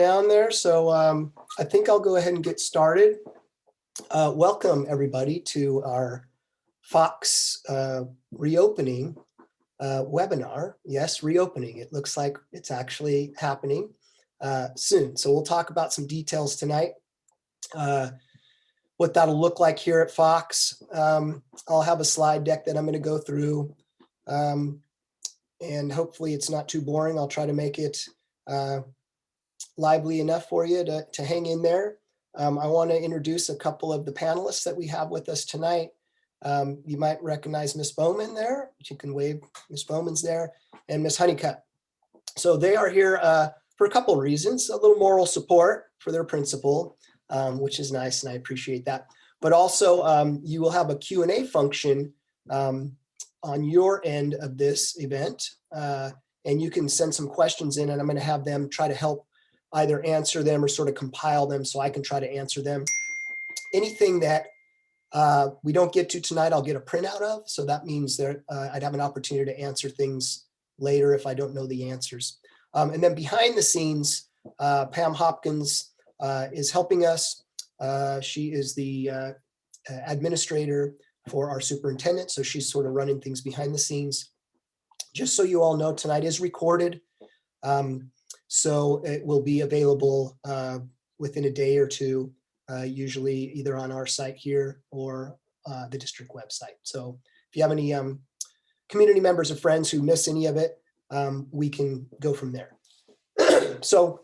Down there, so I think I'll go ahead and get started. Welcome everybody to our Fox reopening webinar. Yes, reopening. It looks like it's actually happening soon. So we'll talk about some details tonight. What that'll look like here at Fox. I'll have a slide deck that I'm going to go through, and hopefully it's not too boring. I'll try to make it lively enough for you to hang in there. I want to introduce a couple of the panelists that we have with us tonight. You might recognize Miss Bowman there. You can wave. Miss Bowman's there, and Miss Honeycutt. So they are here for a couple of reasons. A little moral support for their principal, which is nice, and I appreciate that. But also, you will have a Q&A function on your end of this event, and you can send some questions in, and I'm going to have them try to help either answer them or sort of compile them so I can try to answer them. Anything that we don't get to tonight, I'll get a printout of. So that means that I'd have an opportunity to answer things later if I don't know the answers. And then behind the scenes, Pam Hopkins is helping us. She is the administrator for our superintendent. So she's sort of running things behind the scenes. Just so you all know, tonight is recorded. So it will be available within a day or two, usually either on our site here or the district website. So if you have any community members or friends who miss any of it, we can go from there. So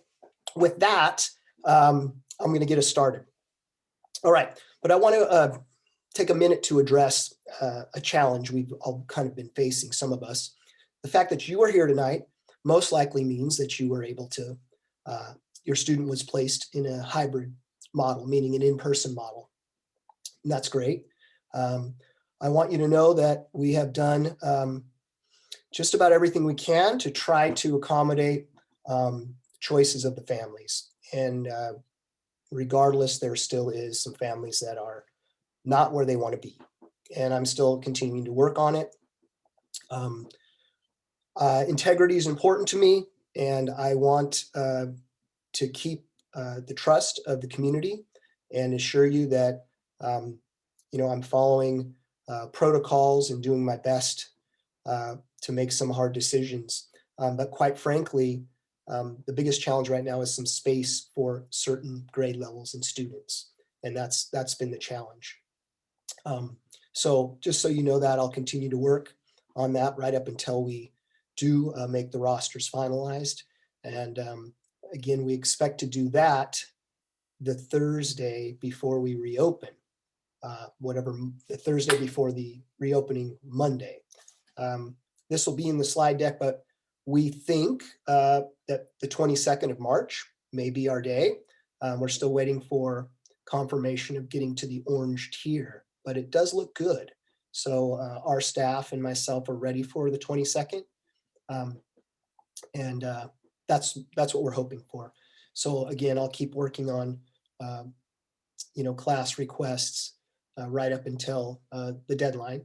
with that, I'm going to get us started. All right, but I want to take a minute to address a challenge we've all kind of been facing, some of us. The fact that you are here tonight most likely means that you were able to, your student was placed in a hybrid model, meaning an in-person model. And that's great. I want you to know that we have done just about everything we can to try to accommodate choices of the families. And regardless, there still is some families that are not where they want to be. And I'm still continuing to work on it. Integrity is important to me, and I want to keep the trust of the community and assure you that I'm following protocols and doing my best to make some hard decisions. But quite frankly, the biggest challenge right now is some space for certain grade levels and students, and that's been the challenge. So just so you know that, I'll continue to work on that right up until we do make the rosters finalized. And again, we expect to do that the Thursday before we reopen, the Thursday before the reopening Monday. This will be in the slide deck, but we think that the 22nd of March may be our day. We're still waiting for confirmation of getting to the orange tier, but it does look good. So our staff and myself are ready for the 22nd. And that's what we're hoping for. So again, I'll keep working on, class requests right up until the deadline.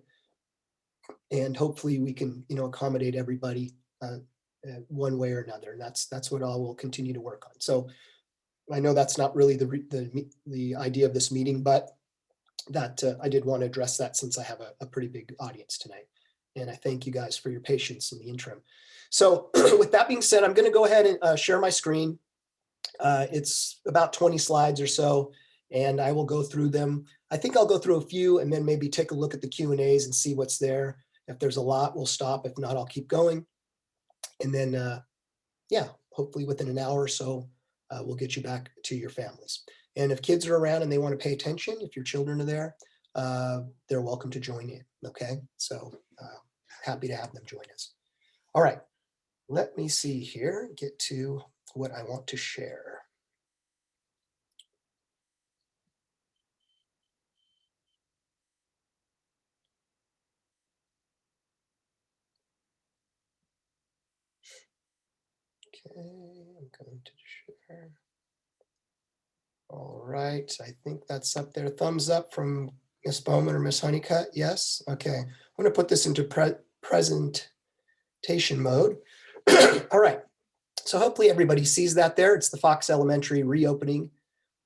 And hopefully we can, accommodate everybody one way or another. And that's what I will continue to work on. So I know that's not really the idea of this meeting, but that I did want to address that since I have a pretty big audience tonight. And I thank you guys for your patience in the interim. So with that being said, I'm going to go ahead and share my screen. It's about 20 slides or so, and I will go through them. I think I'll go through a few and then maybe take a look at the Q&As and see what's there. If there's a lot, we'll stop. If not, I'll keep going. And then, hopefully within an hour or so, we'll get you back to your families. And if kids are around and they want to pay attention, if your children are there, they're welcome to join in. Okay, so happy to have them join us. All right, let me see here, get to what I want to share. Okay, I'm going to share. All right, I think that's up there. Thumbs up from Miss Bowman or Miss Honeycutt. Yes, okay. I'm going to put this into presentation mode. All right, So hopefully everybody sees that there. It's the Fox Elementary reopening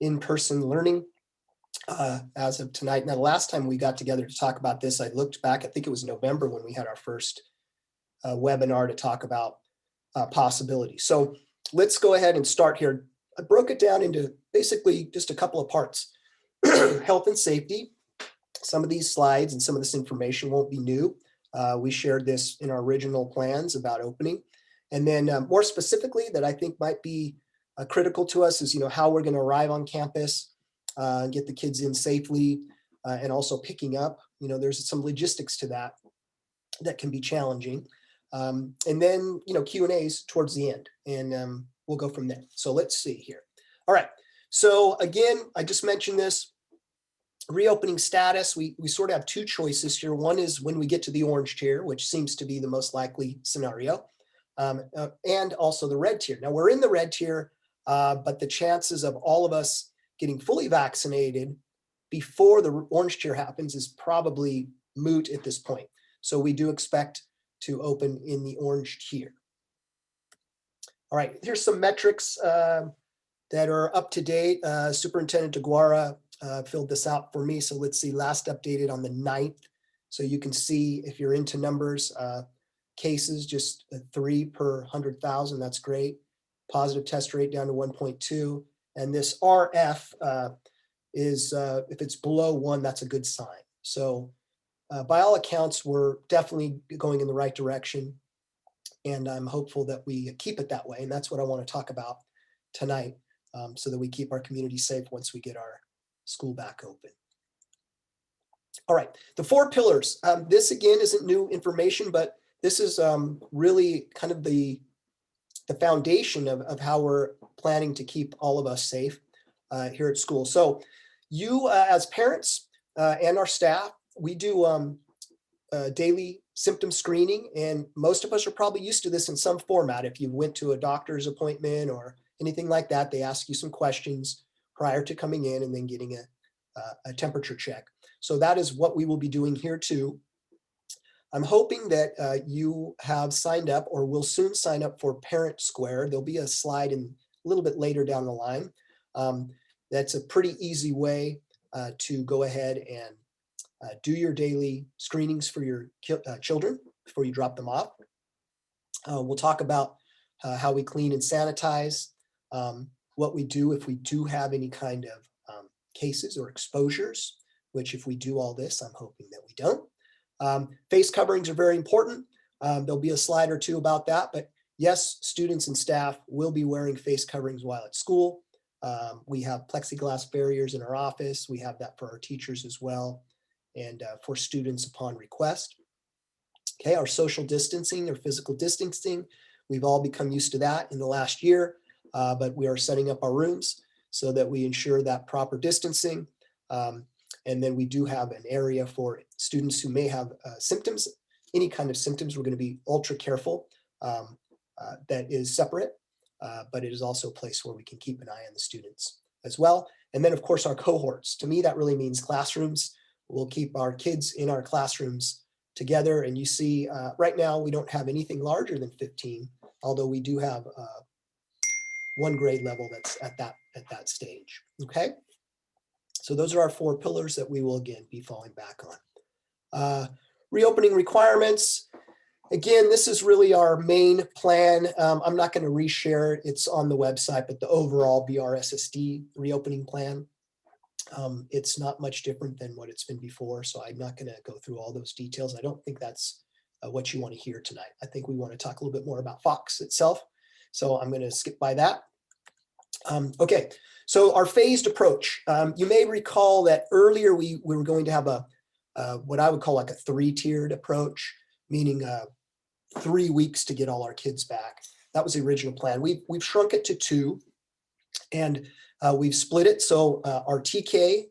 in-person learning as of tonight. Now, the last time we got together to talk about this, I looked back, I think it was November when we had our first webinar to talk about possibilities. So let's go ahead and start here. I broke it down into basically just a couple of parts. Health and safety. Some of these slides and some of this information won't be new. We shared this in our original plans about opening. And then more specifically that I think might be critical to us is, how we're going to arrive on campus, get the kids in safely, and also picking up. There's some logistics to that that can be challenging. And then, Q&As towards the end, and we'll go from there. So let's see here. All right. So again, I just mentioned this. Reopening status, we sort of have two choices here. One is when we get to the orange tier, which seems to be the most likely scenario, and also the red tier. Now we're in the red tier, but the chances of all of us getting fully vaccinated before the orange tier happens is probably moot at this point. So we do expect to open in the orange tier. All right, here's some metrics that are up to date. Superintendent DeGuara filled this out for me. So let's see, last updated on the 9th. So you can see if you're into numbers, cases, just 3 per 100,000, that's great. Positive test rate down to 1.2. And this RF is, if it's below 1, that's a good sign. So by all accounts, we're definitely going in the right direction. And I'm hopeful that we keep it that way. And that's what I want to talk about tonight, so that we keep our community safe once we get our school back open. All right, the 4 pillars. This again isn't new information, but this is really kind of the foundation of how we're planning to keep all of us safe here at school. So you as parents and our staff, we do daily symptom screening, and most of us are probably used to this in some format. If you went to a doctor's appointment or anything like that, they ask you some questions prior to coming in and then getting a temperature check. So that is what we will be doing here too. I'm hoping that you have signed up or will soon sign up for Parent Square. There'll be a slide in a little bit later down the line. That's a pretty easy way to go ahead and do your daily screenings for your children before you drop them off. We'll talk about how we clean and sanitize, what we do if we do have any kind of cases or exposures, which if we do all this, I'm hoping that we don't. Face coverings are very important. There'll be a slide or two about that, but yes, students and staff will be wearing face coverings while at school. We have plexiglass barriers in our office. We have that for our teachers as well, and for students upon request. Okay, our social distancing or physical distancing, we've all become used to that in the last year, but we are setting up our rooms so that we ensure that proper distancing. And then we do have an area for students who may have symptoms, any kind of symptoms. We're going to be ultra careful. That is separate, but it is also a place where we can keep an eye on the students as well. And then of course our cohorts. To me, that really means classrooms. We'll keep our kids in our classrooms together. And you see right now we don't have anything larger than 15, although we do have one grade level that's at that stage. Okay. So those are our 4 pillars that we will again be falling back on. Reopening requirements. Again, this is really our main plan. I'm not going to reshare it. It's on the website, but the overall BRSSD reopening plan, it's not much different than what it's been before. So I'm not going to go through all those details. I don't think that's what you want to hear tonight. I think we want to talk a little bit more about Fox itself. So I'm going to skip by that. Okay, so our phased approach. You may recall that earlier we were going to have a what I would call like a 3-tiered approach, meaning 3 weeks to get all our kids back. That was the original plan. We've shrunk it to 2, and we've split it. So our TK,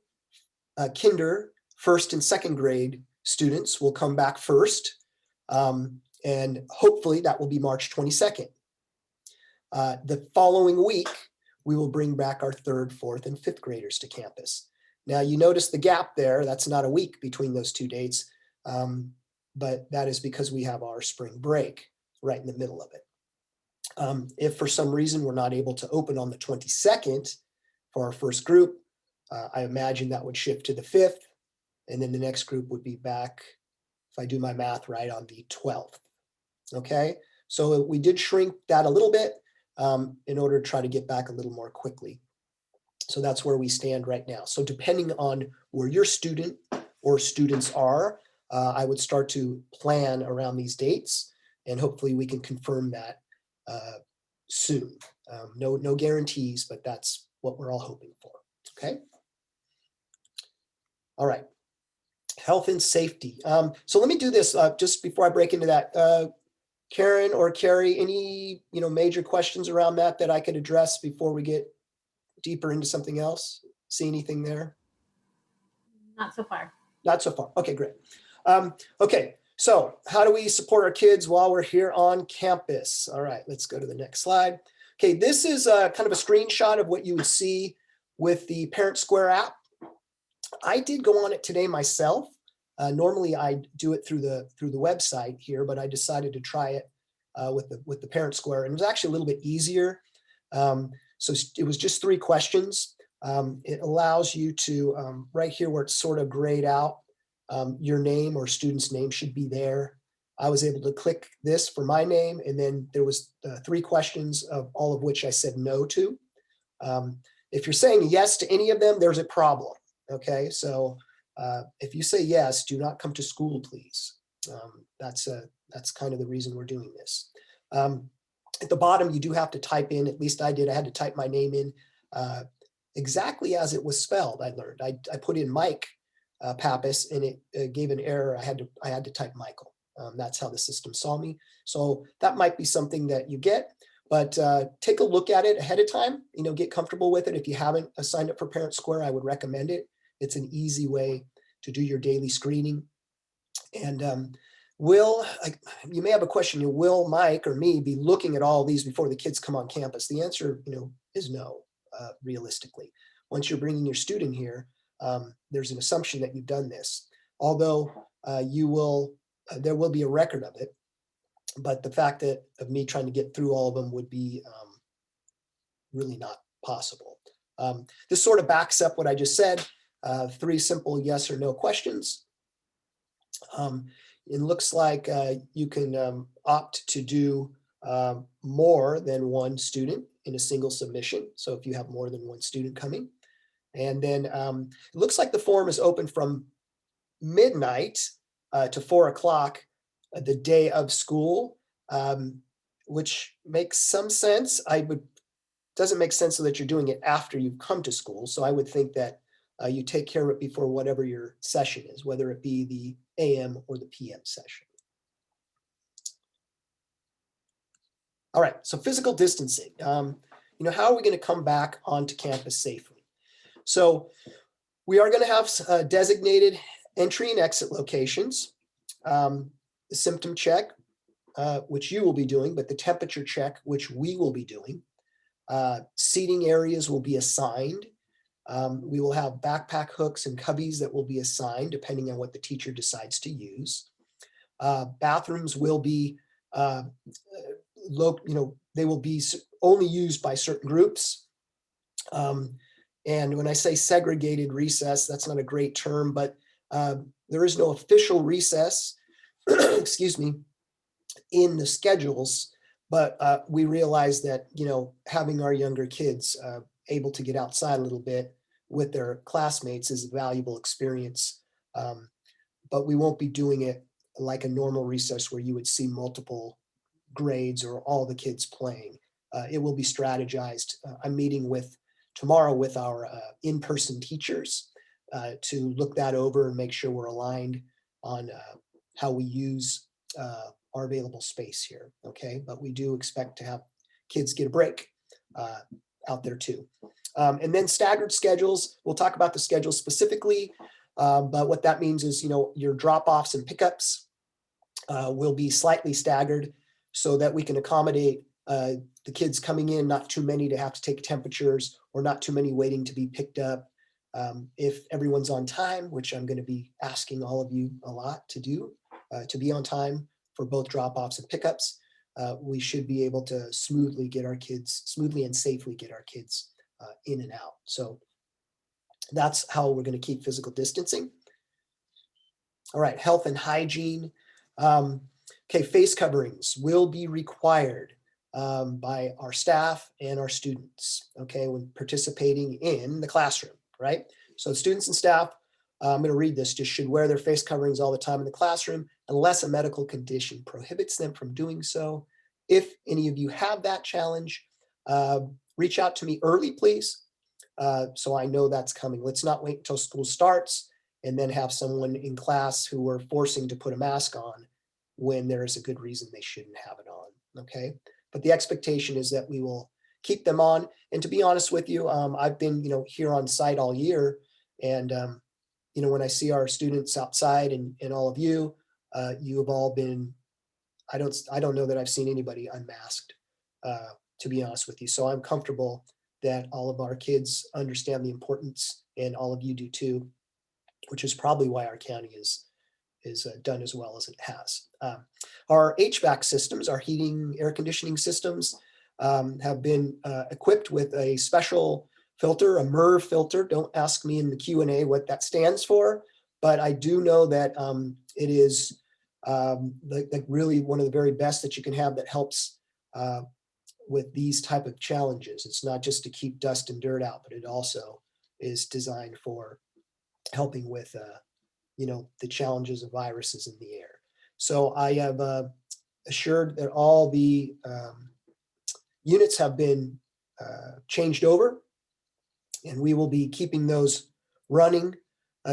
kinder, 1st and 2nd grade students will come back first, and hopefully that will be March 22nd. The following week, we will bring back our 3rd, 4th, and 5th graders to campus. Now you notice the gap there. That's not a week between those 2 dates, but that is because we have our spring break right in the middle of it. If for some reason we're not able to open on the 22nd for our first group, I imagine that would shift to the 5th, and then the next group would be back, if I do my math right, on the 12th. Okay, so we did shrink that a little bit in order to try to get back a little more quickly. So that's where we stand right now. So depending on where your student or students are, I would start to plan around these dates, and hopefully we can confirm that soon. No guarantees, but that's what we're all hoping for. Okay. All right. Health and safety. So let me do this just before I break into that. Karen or Carrie, any major questions around that I could address before we get deeper into something else? See anything there? Not so far. Not so far. Okay, great. Okay, so how do we support our kids while we're here on campus? All right, let's go to the next slide. Okay, this is kind of a screenshot of what you would see with the Parent Square app. I did go on it today myself. Normally I do it through the website here, but I decided to try it with the Parent Square, and it was actually a little bit easier. So it was just 3 questions. It allows you to, right here where it's sort of grayed out, your name or student's name should be there. I was able to click this for my name, and then there was 3 questions, of all of which I said no to. If you're saying yes to any of them, there's a problem. Okay, so if you say yes, do not come to school, please. That's kind of the reason we're doing this. At the bottom, you do have to type in, at least I did, I had to type my name in exactly as it was spelled. I learned. I put in Mike Pappas, and it gave an error. I had to type Michael. That's how the system saw me. So that might be something that you get, but take a look at it ahead of time. Get comfortable with it. If you haven't signed up for Parent Square, I would recommend it. It's an easy way to do your daily screening. And you may have a question, will Mike or me be looking at all these before the kids come on campus? The answer, is no, realistically. Once you're bringing your student here, there's an assumption that you've done this. Although there will be a record of it, but the fact of me trying to get through all of them would be really not possible. This sort of backs up what I just said. 3 simple yes or no questions. It looks like you can opt to do more than 1 student in a single submission. So if you have more than 1 student coming, and then it looks like the form is open from midnight to 4 o'clock the day of school, which makes some sense. Doesn't make sense so that you're doing it after you've come to school. So I would think that you take care of it before whatever your session is, whether it be the AM or the PM session. All right, so physical distancing. How are we going to come back onto campus safely? So we are going to have designated entry and exit locations, the symptom check, which you will be doing, but the temperature check, which we will be doing. Seating areas will be assigned. We will have backpack hooks and cubbies that will be assigned depending on what the teacher decides to use. Bathrooms will be, they will be only used by certain groups. And when I say segregated recess, that's not a great term, but there is no official recess, excuse me, in the schedules. But we realize that, having our younger kids able to get outside a little bit with their classmates is a valuable experience. But we won't be doing it like a normal recess where you would see multiple grades or all the kids playing. It will be strategized. I'm meeting tomorrow with our in-person teachers to look that over and make sure we're aligned on how we use our available space here. Okay, but we do expect to have kids get a break out there too. And then staggered schedules, we'll talk about the schedule specifically, but what that means is, your drop-offs and pickups will be slightly staggered so that we can accommodate the kids coming in, not too many to have to take temperatures or not too many waiting to be picked up. If everyone's on time, which I'm going to be asking all of you a lot to do, to be on time for both drop-offs and pickups, we should be able to smoothly and safely get our kids in and out. So that's how we're going to keep physical distancing. All right, health and hygiene. Okay, face coverings will be required by our staff and our students, okay, when participating in the classroom, right? So students and staff, I'm going to read this, just should wear their face coverings all the time in the classroom unless a medical condition prohibits them from doing so. If any of you have that challenge, reach out to me early, please, so I know that's coming. Let's not wait until school starts and then have someone in class who are forcing to put a mask on when there is a good reason they shouldn't have it on, okay? But the expectation is that we will keep them on. And to be honest with you, I've been, here on site all year, and when I see our students outside and all of you, you have all been, I don't know that I've seen anybody unmasked, to be honest with you. So I'm comfortable that all of our kids understand the importance, and all of you do too, which is probably why our county is done as well as it has. Our HVAC systems, our heating, air conditioning systems, have been equipped with a special filter, a MERV filter. Don't ask me in the Q&A what that stands for, but I do know that it is like really one of the very best that you can have that helps with these type of challenges. It's not just to keep dust and dirt out, but it also is designed for helping with the challenges of viruses in the air. So I have assured that all the units have been changed over, and we will be keeping those running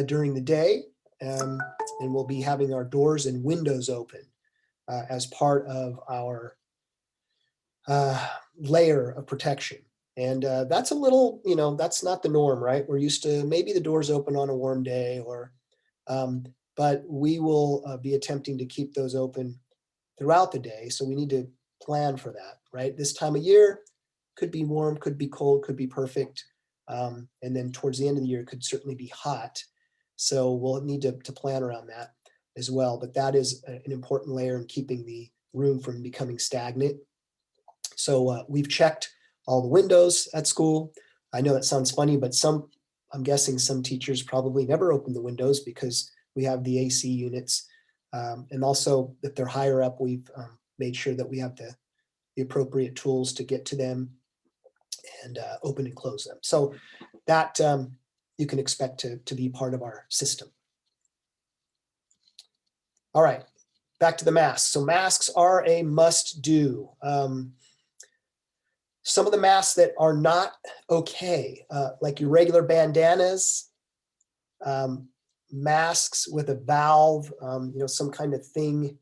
during the day, and we'll be having our doors and windows open as part of our layer of protection. And that's a little, that's not the norm, right? We're used to maybe the doors open on a warm day, or but we will be attempting to keep those open throughout the day. So we need to plan for that, right? This time of year could be warm, could be cold, could be perfect. And then towards the end of the year, it could certainly be hot. So we'll need to plan around that as well. But that is an important layer in keeping the room from becoming stagnant. So we've checked all the windows at school. I know that sounds funny, but I'm guessing some teachers probably never open the windows because we have the AC units. And also, if they're higher up, we've made sure that we have the appropriate tools to get to them and open and close them. So that you can expect to be part of our system. All right, back to the masks. So masks are a must do. Some of the masks that are not okay, like your regular bandanas, masks with a valve, some kind of thing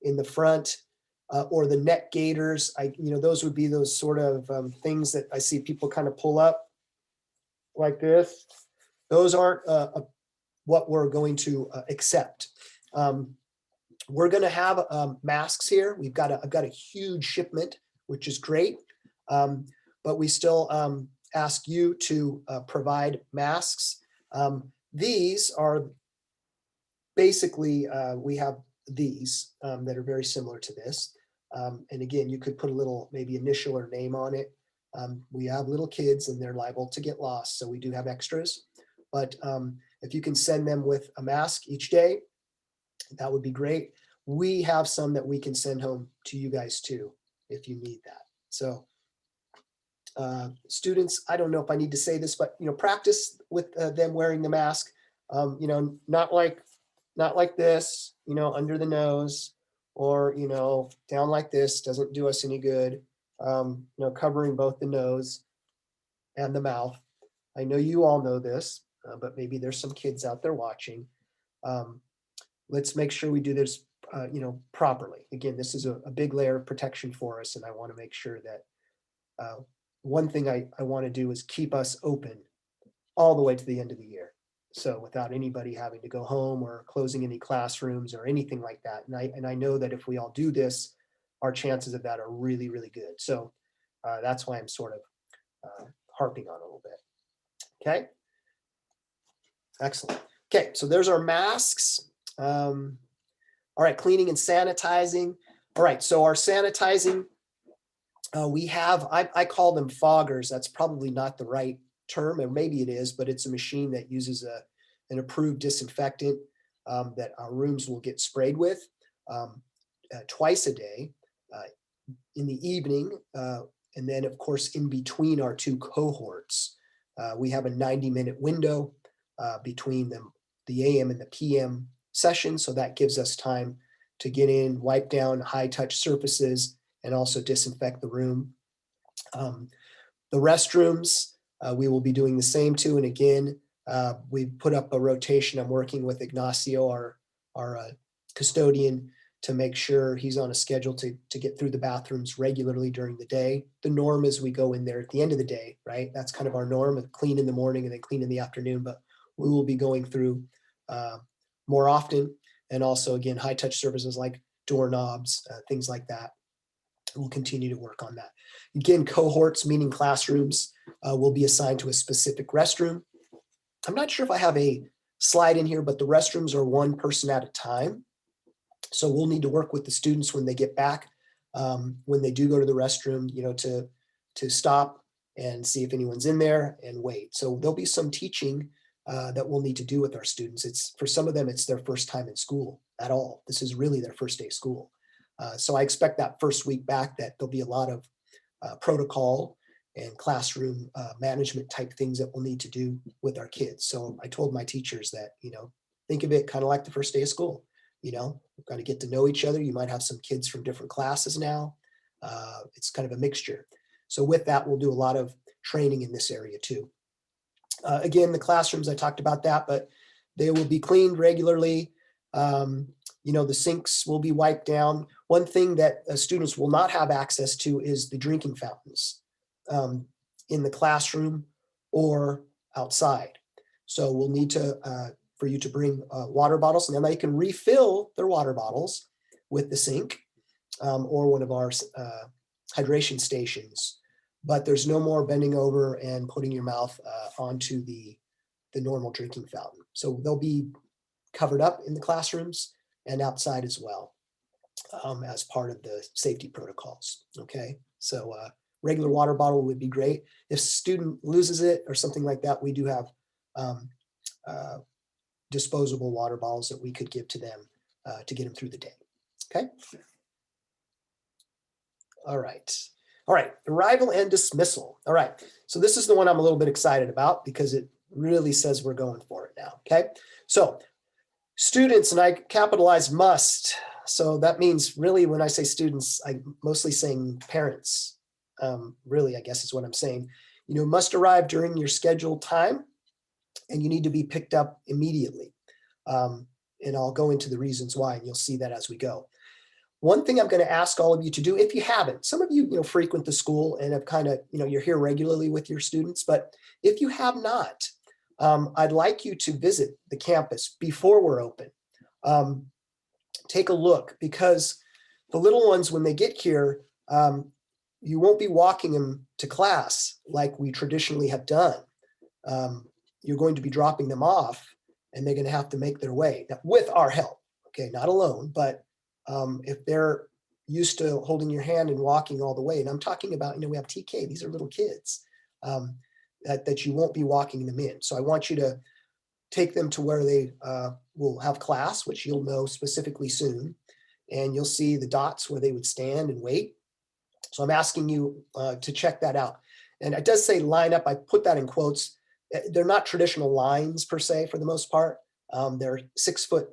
in the front, or the neck gaiters. Those would be those sort of things that I see people kind of pull up like this. Those aren't what we're going to accept. We're going to have masks here. I've got a huge shipment, which is great. But we still ask you to provide masks. These are basically, we have these that are very similar to this. And again, you could put a little maybe initial or name on it. We have little kids and they're liable to get lost, so we do have extras. But if you can send them with a mask each day, that would be great. We have some that we can send home to you guys too, if you need that. So students, I don't know if I need to say this, but practice with them wearing the mask. Not like this, under the nose, or down like this doesn't do us any good. Covering both the nose and the mouth. I know you all know this, but maybe there's some kids out there watching. Let's make sure we do this, properly. Again, this is a big layer of protection for us, and I want to make sure that one thing I want to do is keep us open all the way to the end of the year. So without anybody having to go home or closing any classrooms or anything like that. And I know that if we all do this, our chances of that are really, really good. So that's why I'm sort of harping on a little bit. Okay. Excellent. Okay, so there's our masks. All right, cleaning and sanitizing. All right, so our sanitizing, we have, I call them foggers. That's probably not the right term, or maybe it is, but it's a machine that uses an approved disinfectant that our rooms will get sprayed with twice a day, in the evening, and then of course in between our two cohorts. We have a 90-minute window between them, the AM and the PM session, so that gives us time to get in, wipe down high touch surfaces, and also disinfect the room. The restrooms, we will be doing the same too. And again, we've put up a rotation. I'm working with Ignacio, our custodian, to make sure he's on a schedule to get through the bathrooms regularly during the day. The norm is we go in there at the end of the day, right? That's kind of our norm, of clean in the morning and then clean in the afternoon, but we will be going through more often. And also, again, high touch surfaces like doorknobs, things like that. We'll continue to work on that. Again, cohorts, meaning classrooms, will be assigned to a specific restroom. I'm not sure if I have a slide in here, but the restrooms are one person at a time. So we'll need to work with the students when they get back, when they do go to the restroom, to stop and see if anyone's in there and wait. So there'll be some teaching that we'll need to do with our students. It's, for some of them, it's their first time in school at all. This is really their first day of school. So I expect that first week back that there'll be a lot of protocol and classroom management type things that we'll need to do with our kids. So I told my teachers that, think of it kind of like the first day of school. We've got to get to know each other. You might have some kids from different classes now. It's kind of a mixture. So with that, we'll do a lot of training in this area too. Again, the classrooms, I talked about that, but they will be cleaned regularly. The sinks will be wiped down. One thing that students will not have access to is the drinking fountains in the classroom or outside. So we'll need to, for you to bring water bottles, and then they can refill their water bottles with the sink or one of our hydration stations. But there's no more bending over and putting your mouth onto the normal drinking fountain. So they'll be covered up in the classrooms and outside as well as part of the safety protocols. Okay, so regular water bottle would be great. If a student loses it or something like that, we do have disposable water bottles that we could give to them to get them through the day. Okay. All right. All right. Arrival and dismissal. All right. So this is the one I'm a little bit excited about because it really says we're going for it now. Okay. So students, and I capitalize must. So that means really when I say students, I'm mostly saying parents. Really, I guess is what I'm saying. Must arrive during your scheduled time, and you need to be picked up immediately. And I'll go into the reasons why, and you'll see that as we go. One thing I'm going to ask all of you to do, if you haven't, some of you, frequent the school and have kind of, you're here regularly with your students, but if you have not, I'd like you to visit the campus before we're open. Take a look, because the little ones, when they get here, you won't be walking them to class like we traditionally have done. You're going to be dropping them off, and they're going to have to make their way now, with our help. Okay, not alone, but if they're used to holding your hand and walking all the way, and I'm talking about, we have TK, these are little kids, that you won't be walking them in. So I want you to take them to where they will have class, which you'll know specifically soon, and you'll see the dots where they would stand and wait. So I'm asking you to check that out. And it does say line up. I put that in quotes. They're not traditional lines per se for the most part. They're 6-foot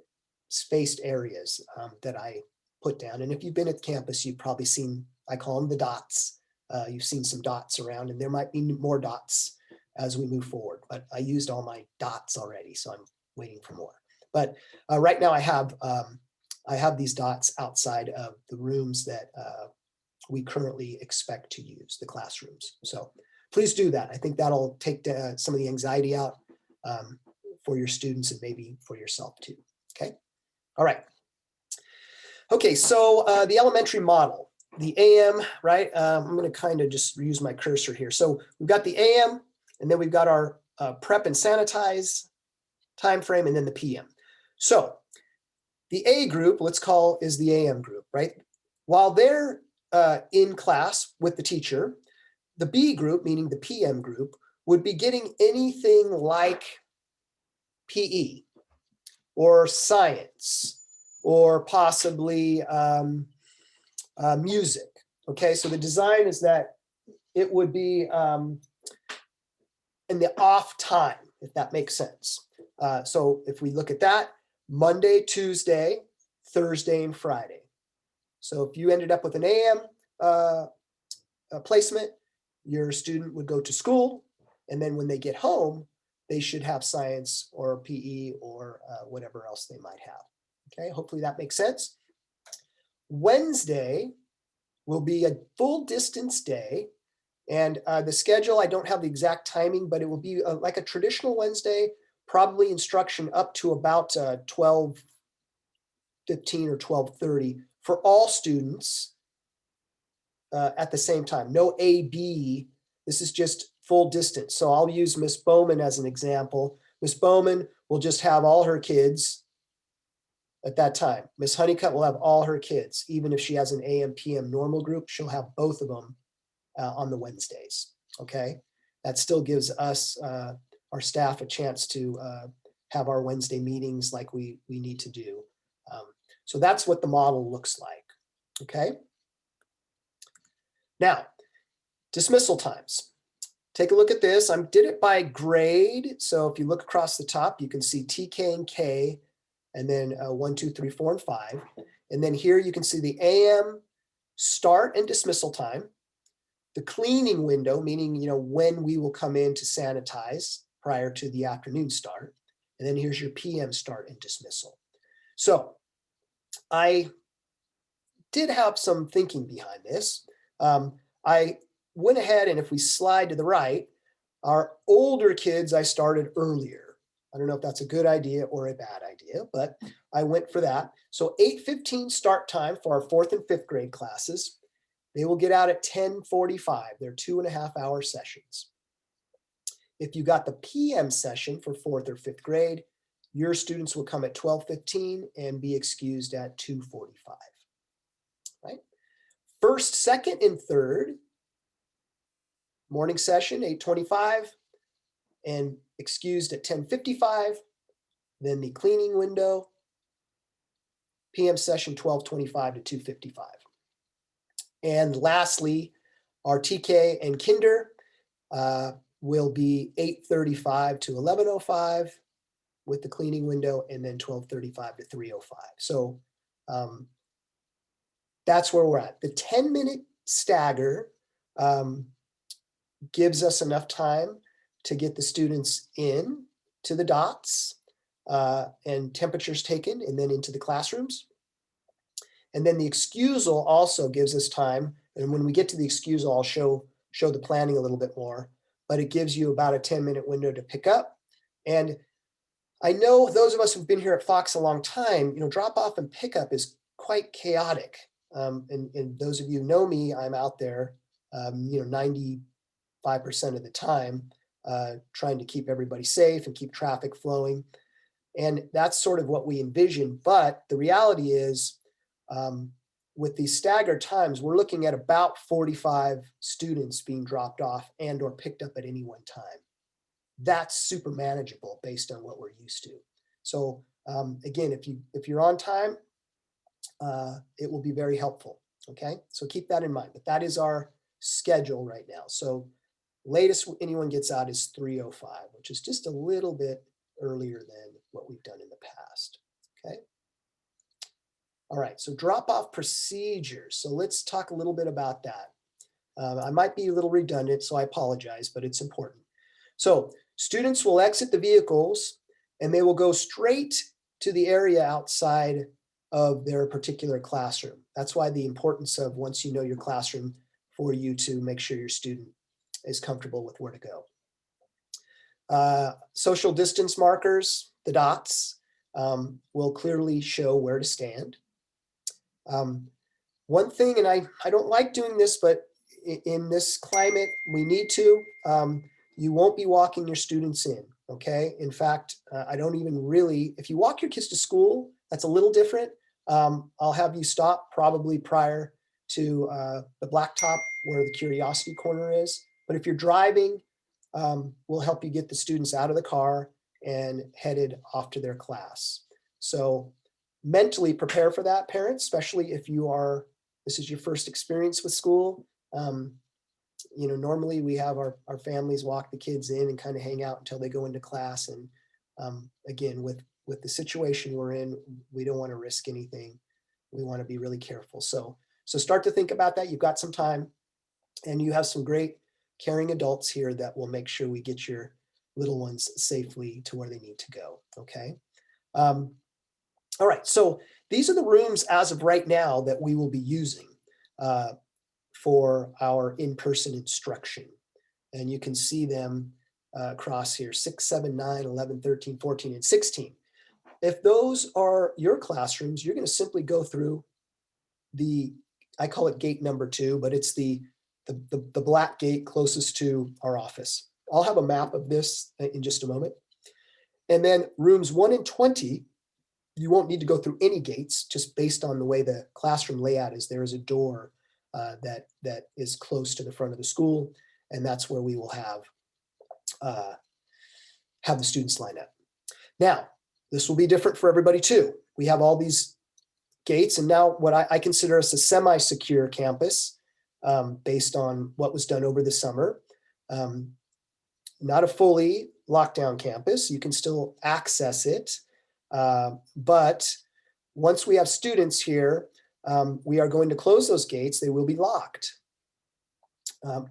spaced areas that I put down. And if you've been at campus, you've probably seen, I call them the dots. You've seen some dots around, and there might be more dots as we move forward. But I used all my dots already, so I'm waiting for more. But right now I have these dots outside of the rooms that we currently expect to use, the classrooms. So please do that. I think that'll take some of the anxiety out for your students and maybe for yourself too. Okay. All right. Okay. So the elementary model, the AM, right? I'm going to kind of just use my cursor here. So we've got the AM, and then we've got our prep and sanitize time frame, and then the PM. So the A group, let's call, is the AM group, right? while they're in class with the teacher, the B group, meaning the PM group, would be getting anything like PE or science or possibly music. Okay, so the design is that it would be in the off time, if that makes sense. So if we look at that, Monday, Tuesday, Thursday, and Friday. So if you ended up with an AM placement, your student would go to school, and then when they get home, they should have science or PE or whatever else they might have. Okay, hopefully that makes sense. Wednesday will be a full distance day. And the schedule, I don't have the exact timing, but it will be like a traditional Wednesday, probably instruction up to about 12:15 or 12:30 for all students at the same time. No A/B. This is just full distance. So I'll use Miss Bowman as an example. Miss Bowman will just have all her kids at that time. Miss Honeycutt will have all her kids. Even if she has an AM, PM normal group, she'll have both of them on the Wednesdays. Okay, that still gives us, our staff, a chance to have our Wednesday meetings like we need to do. So that's what the model looks like. Okay. Now, dismissal times. Take a look at this. I did it by grade. So if you look across the top, you can see TK and K, and then 1, 2, 3, 4, and 5. And then here you can see the AM start and dismissal time, the cleaning window, meaning, when we will come in to sanitize prior to the afternoon start. And then here's your PM start and dismissal. So I did have some thinking behind this. I went ahead, and if we slide to the right, our older kids I started earlier. I don't know if that's a good idea or a bad idea, but I went for that. So 8:15 start time for our 4th and 5th grade classes. They will get out at 10:45. They're 2.5-hour sessions. If you got the PM session for 4th or 5th grade, your students will come at 12:15 and be excused at 2:45. Right? 1st, 2nd, and 3rd, morning session, 8:25, and excused at 10:55. Then the cleaning window, PM session, 12:25 to 2:55. And lastly, our TK and Kinder will be 8:35 to 11:05 with the cleaning window, and then 12:35 to 3:05. So that's where we're at. The 10-minute stagger gives us enough time to get the students in to the dots and temperatures taken, and then into the classrooms. And then the excusal also gives us time. And when we get to the excusal, I'll show the planning a little bit more, but it gives you about a 10-minute window to pick up. And I know those of us who've been here at Fox a long time, drop off and pickup is quite chaotic. And those of you who know me, I'm out there, 95% of the time, trying to keep everybody safe and keep traffic flowing. And that's sort of what we envision. But the reality is, with these staggered times, we're looking at about 45 students being dropped off and or picked up at any one time. That's super manageable based on what we're used to. So again, if you're on time, it will be very helpful. Okay, so keep that in mind. But that is our schedule right now. So latest anyone gets out is 3:05, which is just a little bit earlier than what we've done in the past. Okay. All right, so drop-off procedures. So let's talk a little bit about that. I might be a little redundant, so I apologize, but it's important. So students will exit the vehicles, and they will go straight to the area outside of their particular classroom. That's why the importance of, once you know your classroom, for you to make sure your student is comfortable with where to go. Social distance markers, the dots, will clearly show where to stand. One thing, and I don't like doing this, but in this climate, we need to, you won't be walking your students in, okay? In fact, I don't even really, if you walk your kids to school, that's a little different. I'll have you stop probably prior to the blacktop where the curiosity corner is. But if you're driving, we'll help you get the students out of the car and headed off to their class. So mentally prepare for that, parents, especially if this is your first experience with school. Normally we have our families walk the kids in and kind of hang out until they go into class. And again, with the situation we're in, we don't want to risk anything. We want to be really careful. So start to think about that. You've got some time, and you have some great caring adults here that will make sure we get your little ones safely to where they need to go. Okay. All right. So these are the rooms as of right now that we will be using for our in-person instruction. And you can see them across here, 6, 7, 9, 11, 13, 14, and 16. If those are your classrooms, you're going to simply go through I call it gate number 2, but it's the black gate closest to our office. I'll have a map of this in just a moment. And then rooms 1 and 20, you won't need to go through any gates, just based on the way the classroom layout is. There is a door that is close to the front of the school, and that's where we will have the students line up. Now, this will be different for everybody too. We have all these gates, and now what I consider us a semi-secure campus based on what was done over the summer. Not a fully lockdown campus. You can still access it. But once we have students here, we are going to close those gates. They will be locked.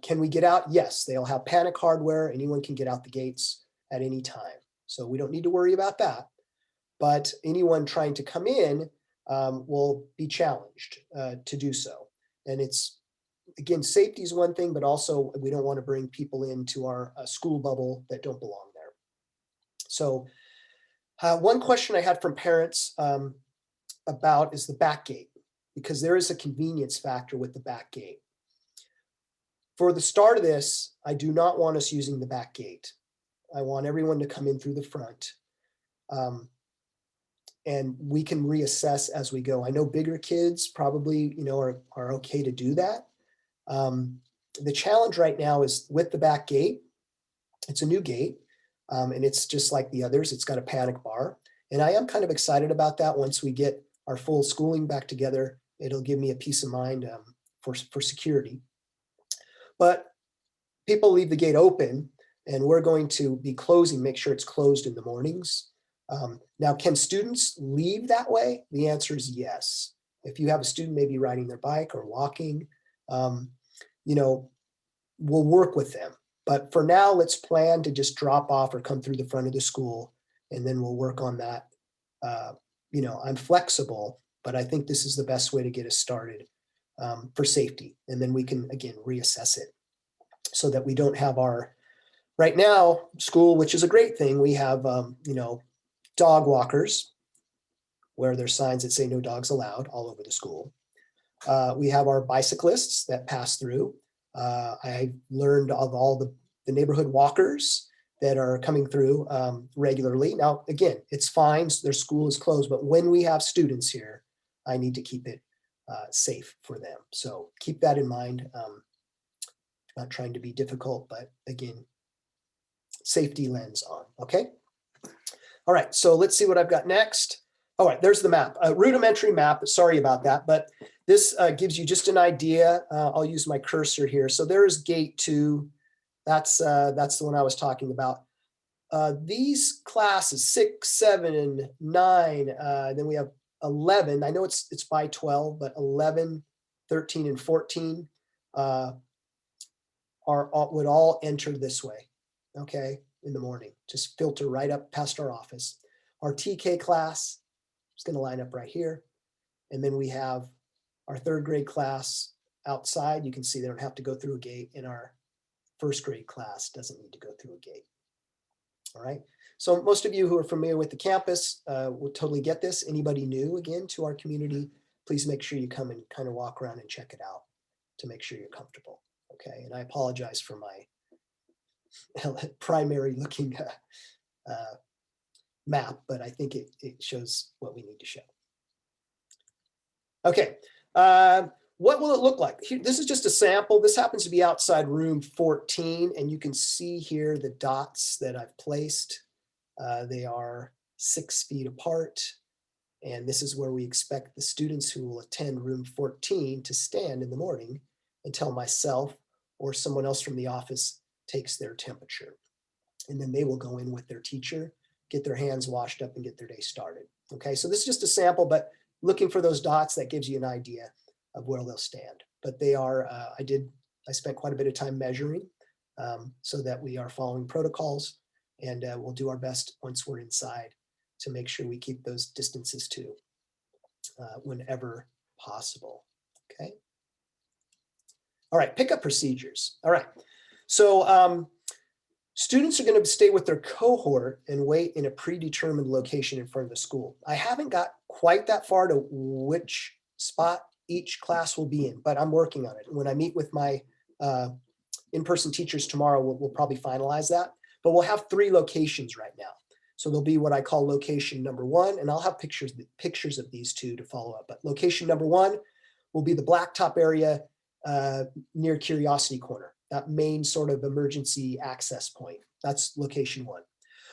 Can we get out? Yes, they'll have panic hardware. Anyone can get out the gates at any time. So we don't need to worry about that. But anyone trying to come in will be challenged to do so. And it's, again, safety is one thing, but also we don't want to bring people into our school bubble that don't belong there. So one question I had from parents about is the back gate, because there is a convenience factor with the back gate. For the start of this, I do not want us using the back gate. I want everyone to come in through the front. And we can reassess as we go. I know bigger kids probably, are okay to do that. The challenge right now is with the back gate. It's a new gate, and it's just like the others. It's got a panic bar. And I am kind of excited about that. Once we get our full schooling back together, it'll give me a peace of mind for security. But people leave the gate open, and we're going to be closing, make sure it's closed in the mornings. Now, can students leave that way? The answer is yes. If you have a student maybe riding their bike or walking, we'll work with them. But for now, let's plan to just drop off or come through the front of the school, and then we'll work on that. I'm flexible, but I think this is the best way to get us started for safety. And then we can, again, reassess it so that we don't have right now, school, which is a great thing. We have, dog walkers where there's signs that say no dogs allowed all over the school. We have our bicyclists that pass through. I learned of all the neighborhood walkers that are coming through regularly. Now, again, it's fine. Their school is closed, but when we have students here, I need to keep it safe for them. So keep that in mind. Not trying to be difficult, but again, safety lens on, okay? All right, so let's see what I've got next. All right, there's the map, a rudimentary map. Sorry about that, but this gives you just an idea. I'll use my cursor here. So there's gate 2. That's the one I was talking about. These classes, 6, 7, and 9, then we have 11. I know it's by 12, but 11, 13, and 14 would all enter this way, okay, in the morning. Just filter right up past our office. Our TK class is going to line up right here. And then we have our 3rd grade class outside. You can see they don't have to go through a gate, and our 1st grade class doesn't need to go through a gate. All right. So most of you who are familiar with the campus will totally get this. Anybody new, again, to our community, please make sure you come and kind of walk around and check it out to make sure you're comfortable. Okay. And I apologize for my primary looking map, but I think it shows what we need to show. Okay. what will it look like? Here, this is just a sample. This happens to be outside room 14, and you can see here the dots that I've placed. They are 6 feet apart, and this is where we expect the students who will attend room 14 to stand in the morning until myself or someone else from the office takes their temperature. And then they will go in with their teacher, get their hands washed up, and get their day started. Okay, so this is just a sample, but looking for those dots, that gives you an idea of where they'll stand. But they are, I spent quite a bit of time measuring so that we are following protocols, and we'll do our best once we're inside to make sure we keep those distances too, whenever possible. Okay. All right, pickup procedures. All right, so students are going to stay with their cohort and wait in a predetermined location in front of the school. I haven't got quite that far to which spot each class will be in, but I'm working on it. When I meet with my in-person teachers tomorrow, we'll probably finalize that. But we'll have 3 locations right now. So there'll be what I call location number 1, and I'll have pictures of these 2 to follow up. But location number 1 will be the blacktop area near Curiosity Corner, that main sort of emergency access point. That's location 1.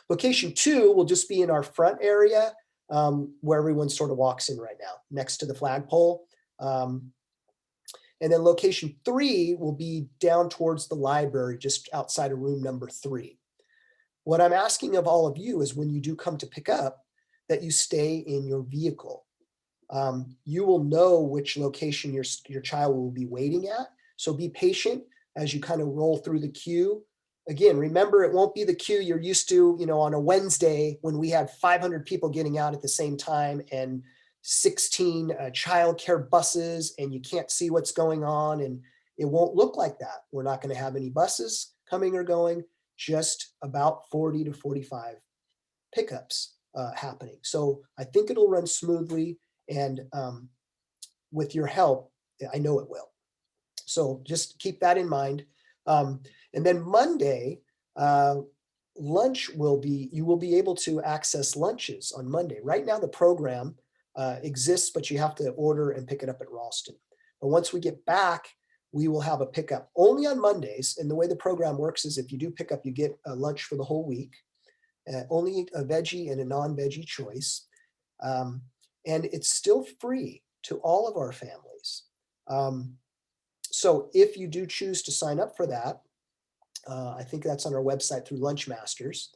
Location 2 will just be in our front area where everyone sort of walks in right now, next to the flagpole. And then location 3 will be down towards the library, just outside of room number 3. What I'm asking of all of you is when you do come to pick up, that you stay in your vehicle. You will know which location your child will be waiting at. So be patient as you kind of roll through the queue. Again, remember, it won't be the queue you're used to, on a Wednesday when we had 500 people getting out at the same time and 16 childcare buses, and you can't see what's going on, and it won't look like that. We're not going to have any buses coming or going, just about 40 to 45 pickups happening. So I think it'll run smoothly, and with your help, I know it will. So just keep that in mind. And then Monday, lunch you will be able to access lunches on Monday. Right now, the program exists, but you have to order and pick it up at Ralston. But once we get back, we will have a pickup only on Mondays. And the way the program works is if you do pick up, you get a lunch for the whole week, only a veggie and a non-veggie choice. And it's still free to all of our families. So if you do choose to sign up for that, I think that's on our website through Lunch Masters.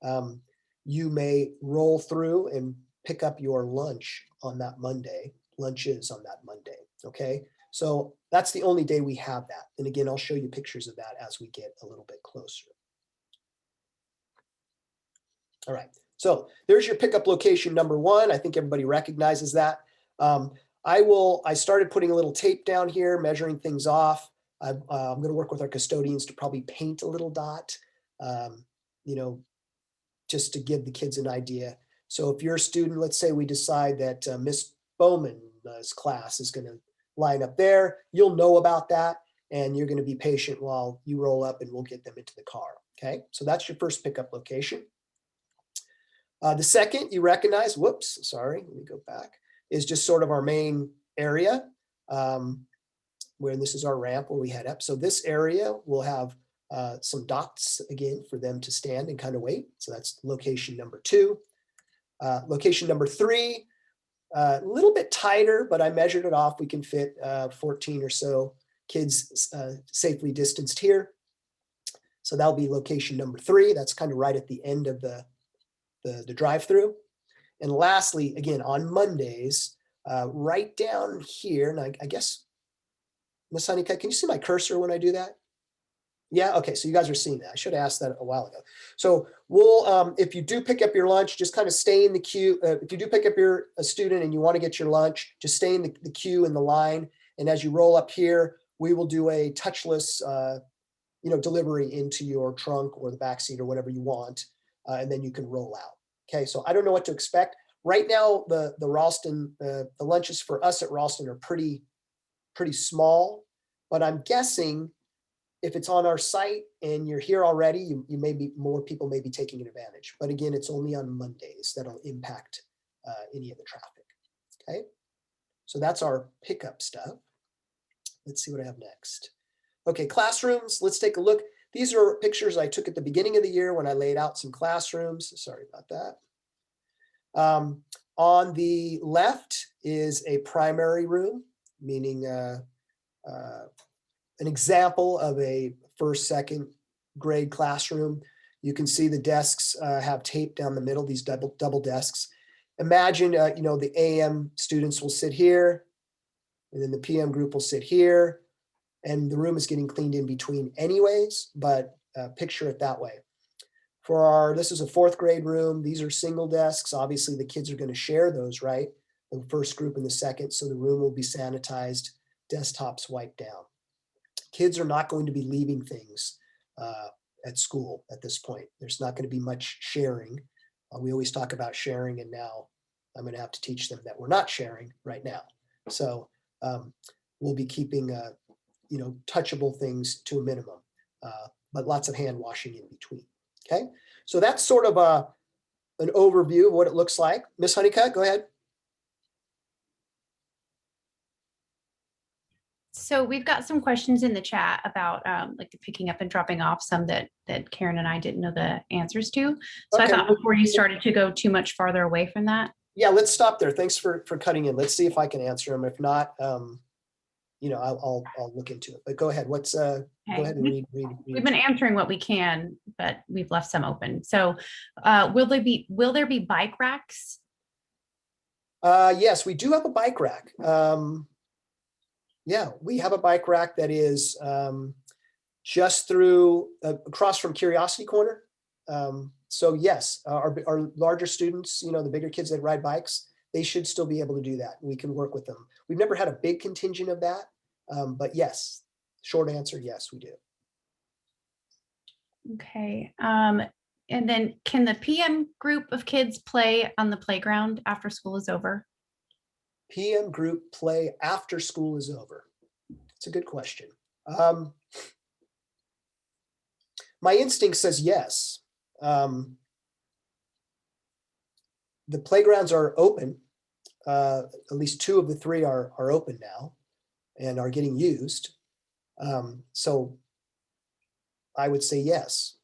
You may roll through and pick up your lunch on that Monday, lunches on that Monday, okay? So that's the only day we have that. And again, I'll show you pictures of that as we get a little bit closer. All right, so there's your pickup location number 1. I think everybody recognizes that. I started putting a little tape down here, measuring things off. I'm going to work with our custodians to probably paint a little dot, just to give the kids an idea. So if you're a student, let's say we decide that Miss Bowman's class is going to line up there, you'll know about that, and you're going to be patient while you roll up, and we'll get them into the car. Okay, so that's your first pickup location. The second you recognize, whoops, sorry, let me go back, is just sort of our main area where this is our ramp where we head up. So this area will have some dots again for them to stand and kind of wait. So that's location number 2. Location number 3, a little bit tighter, but I measured it off. We can fit 14 or so kids safely distanced here. So that'll be location number 3. That's kind of right at the end of the drive-through. And lastly, again, on Mondays, right down here, and I guess, Ms. Honeycutt, can you see my cursor when I do that? Yeah, okay, so you guys are seeing that. I should have asked that a while ago. So we'll, if you do pick up your lunch, just kind of stay in the queue. If you do pick up a student and you want to get your lunch, just stay in the queue in the line. And as you roll up here, we will do a touchless, delivery into your trunk or the back seat or whatever you want, and then you can roll out. Okay, so I don't know what to expect. Right now, the Ralston, the lunches for us at Ralston are pretty small, but I'm guessing if it's on our site and you're here already, you may be, more people may be taking advantage. But again, it's only on Mondays that'll impact any of the traffic. Okay, so that's our pickup stuff. let's see what I have next. Okay, classrooms, let's take a look. These are pictures I took at the beginning of the year when I laid out some classrooms. Sorry about that. On the left is a primary room, meaning an example of a first, second grade classroom. You can see the desks have tape down the middle, these double desks. Imagine, the AM students will sit here, and then the PM group will sit here, and the room is getting cleaned in between anyways, but picture it that way. This is a fourth grade room. These are single desks. Obviously the kids are going to share those, right? The first group and the second. So the room will be sanitized, desktops wiped down. Kids are not going to be leaving things at school at this point. There's not going to be much sharing. We always talk about sharing, and now I'm going to have to teach them that we're not sharing right now. So we'll be keeping touchable things to a minimum, but lots of hand washing in between. Okay, so that's sort of an overview of what it looks like. Miss Honeycutt, go ahead. So we've got some questions in the chat about like the picking up and dropping off, some that Karen and I didn't know the answers to. So Okay. I thought before you started to go too much farther away from that. Yeah, let's stop there. Thanks for cutting in. Let's see if I can answer them. If not, I'll look into it. But go ahead. Go ahead and read. We've been answering what we can, but we've left some open. So will there be bike racks? Yes, we do have a bike rack. Yeah, we have a bike rack that is just across from Curiosity Corner. So yes, our larger students, the bigger kids that ride bikes, they should still be able to do that. We can work with them. We've never had a big contingent of that, but yes, short answer, yes, we do. Okay. And then can the PM group of kids play on the playground after school is over? PM group play after school is over? It's a good question. My instinct says yes. The playgrounds are open. At least 2 of the 3 are open now and are getting used. So I would say yes.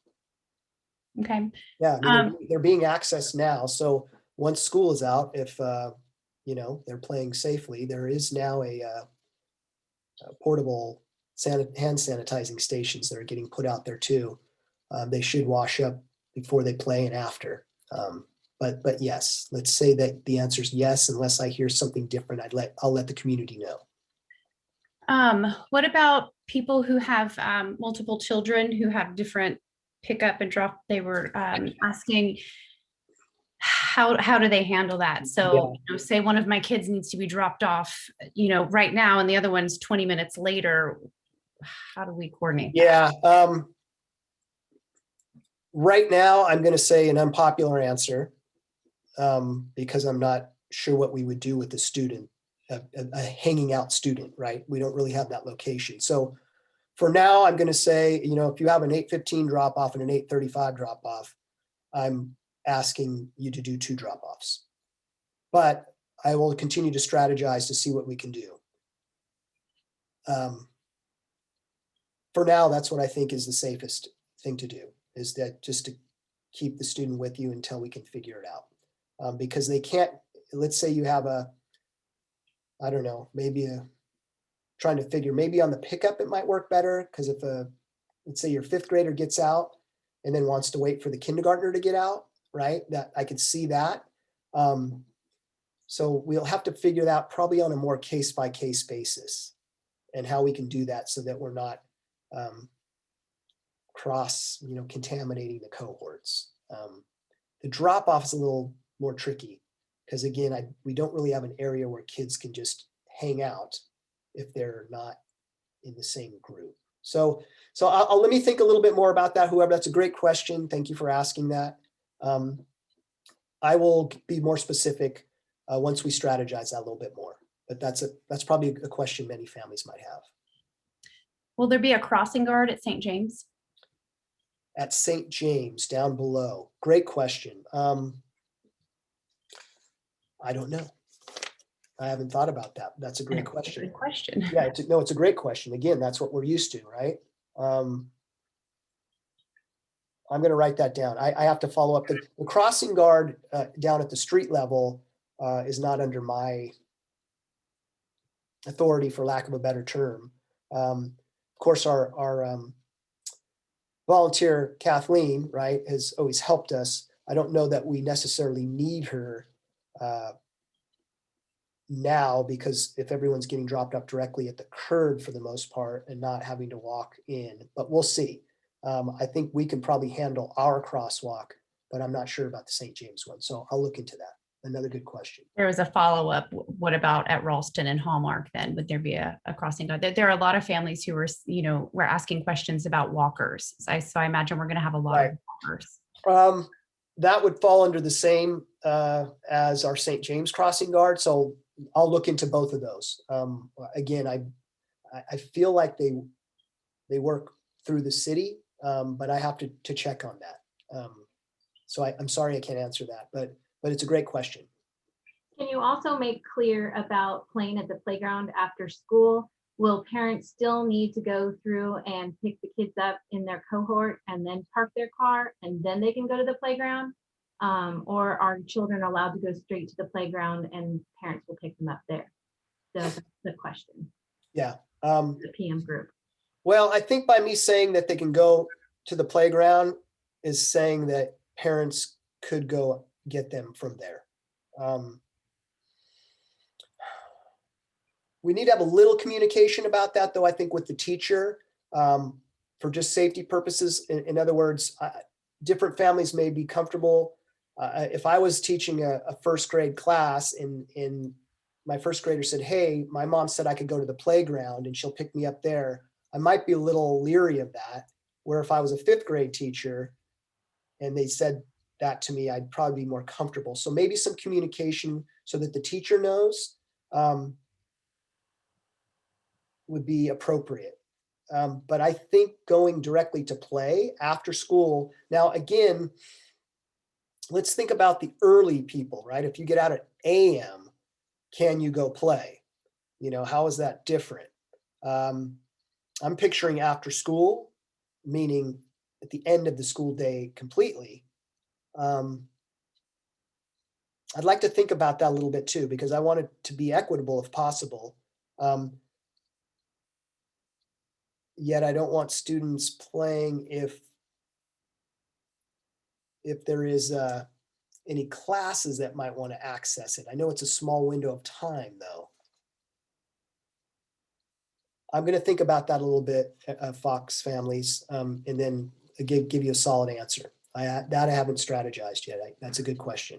Okay. Yeah, they're being accessed now. So once school is out, if they're playing safely, there is now a portable hand sanitizing stations that are getting put out there too. They should wash up before they play and after. But yes, let's say that the answer is yes, unless I hear something different. I'll let the community know. What about people who have multiple children who have different pickup and drop? They were asking how do they handle that? So say one of my kids needs to be dropped off, right now, and the other one's 20 minutes later. How do we coordinate? Yeah. Right now, I'm going to say an unpopular answer because I'm not sure what we would do with the student, a hanging out student, right? We don't really have that location. So for now, I'm going to say, if you have an 8:15 drop off and an 8:35 drop off, I'm asking you to do 2 drop offs. But I will continue to strategize to see what we can do. For now, that's what I think is the safest thing to do, is that just to keep the student with you until we can figure it out. Because they can't, let's say you have trying to figure, maybe on the pickup it might work better, because if let's say your 5th grader gets out and then wants to wait for the kindergartner to get out, right? That I could see that. So we'll have to figure that out probably on a more case-by-case basis, and how we can do that so that we're not contaminating the cohorts. The drop off is a little more tricky because again, we don't really have an area where kids can just hang out if they're not in the same group. So I'll let me think a little bit more about that. Whoever, that's a great question. Thank you for asking that. I will be more specific once we strategize that a little bit more. But that's probably a question many families might have. Will there be a crossing guard at St. James? At St. James, down below. Great question. I don't know. I haven't thought about that. That's a great That's a question. good question. Yeah, it's a great question. Again, that's what we're used to, right? I'm going to write that down. I have to follow up. The crossing guard down at the street level is not under my authority, for lack of a better term. Of course, our volunteer Kathleen, right, has always helped us. I don't know that we necessarily need her now, because if everyone's getting dropped off directly at the curb for the most part and not having to walk in, but we'll see. I think we can probably handle our crosswalk, but I'm not sure about the St. James one. So I'll look into that. Another good question. There was a follow-up. What about at Ralston and Hallmark then? Would there be a crossing guard? There are a lot of families who were, were asking questions about walkers. So I imagine we're going to have a lot of walkers. That would fall under the same as our St. James crossing guard. So I'll look into both of those. Again, I feel like they work through the city, but I have to check on that. So I'm sorry I can't answer that, but it's a great question. Can you also make clear about playing at the playground after school? Will parents still need to go through and pick the kids up in their cohort and then park their car and then they can go to the playground? Or are children allowed to go straight to the playground and parents will pick them up there? So that's the question. Yeah. The PM group. Well, I think by me saying that they can go to the playground is saying that parents could go get them from there. We need to have a little communication about that, though, I think, with the teacher for just safety purposes. In other words, different families may be comfortable. If I was teaching a first grade class and my first grader said, hey, my mom said I could go to the playground and she'll pick me up there, I might be a little leery of that. Where if I was a fifth grade teacher and they said that to me, I'd probably be more comfortable. So maybe some communication so that the teacher knows would be appropriate. But I think going directly to play after school. Now, again, let's think about the early people, right? If you get out at AM, can you go play? How is that different? I'm picturing after school, meaning at the end of the school day completely. I'd like to think about that a little bit too, because I want it to be equitable if possible. Yet I don't want students playing if there is any classes that might want to access it. I know it's a small window of time, though. I'm going to think about that a little bit, Fox families, and then give you a solid answer. I haven't strategized yet. That's a good question.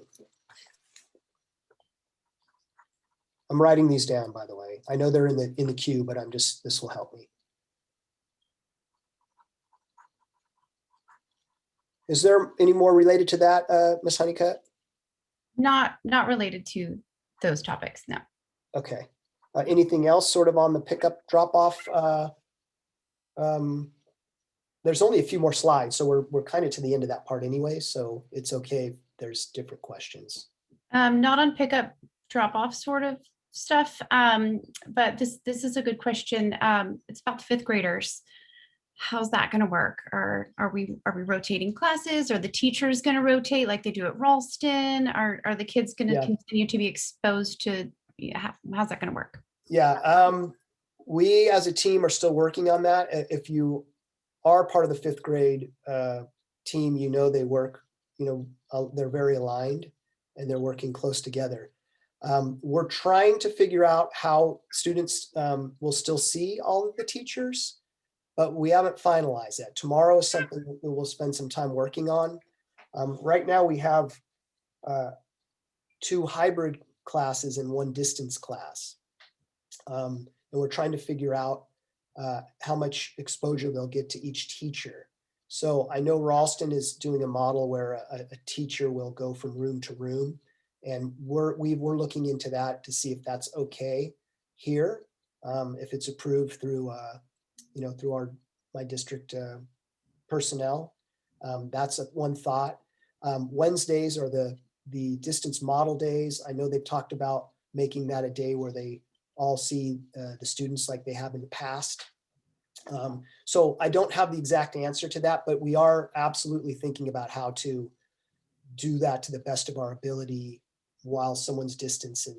I'm writing these down, by the way. I know they're in the queue, but this will help me. Is there any more related to that, Ms. Honeycutt? Not related to those topics, no. Okay. Anything else sort of on the pickup drop off? There's only a few more slides, so we're kind of to the end of that part anyway, so it's okay if there's different questions. Not on pickup drop off sort of stuff, but this is a good question. It's about the fifth graders. How's that going to work? Are we rotating classes? Are the teachers going to rotate like they do at Ralston? Are the kids going to continue to be exposed to? How's that going to work? Yeah, we as a team are still working on that. If you are part of the fifth grade team, they work. They're very aligned and they're working close together. We're trying to figure out how students will still see all of the teachers. But we haven't finalized that. Tomorrow is something that we'll spend some time working on. Right now we have 2 hybrid classes and 1 distance class. And we're trying to figure out how much exposure they'll get to each teacher. So I know Ralston is doing a model where a teacher will go from room to room. And we're looking into that to see if that's okay here, if it's approved through through my district personnel. That's one thought. Wednesdays are the distance model days. I know they've talked about making that a day where they all see the students like they have in the past. So I don't have the exact answer to that, but we are absolutely thinking about how to do that to the best of our ability while someone's distance and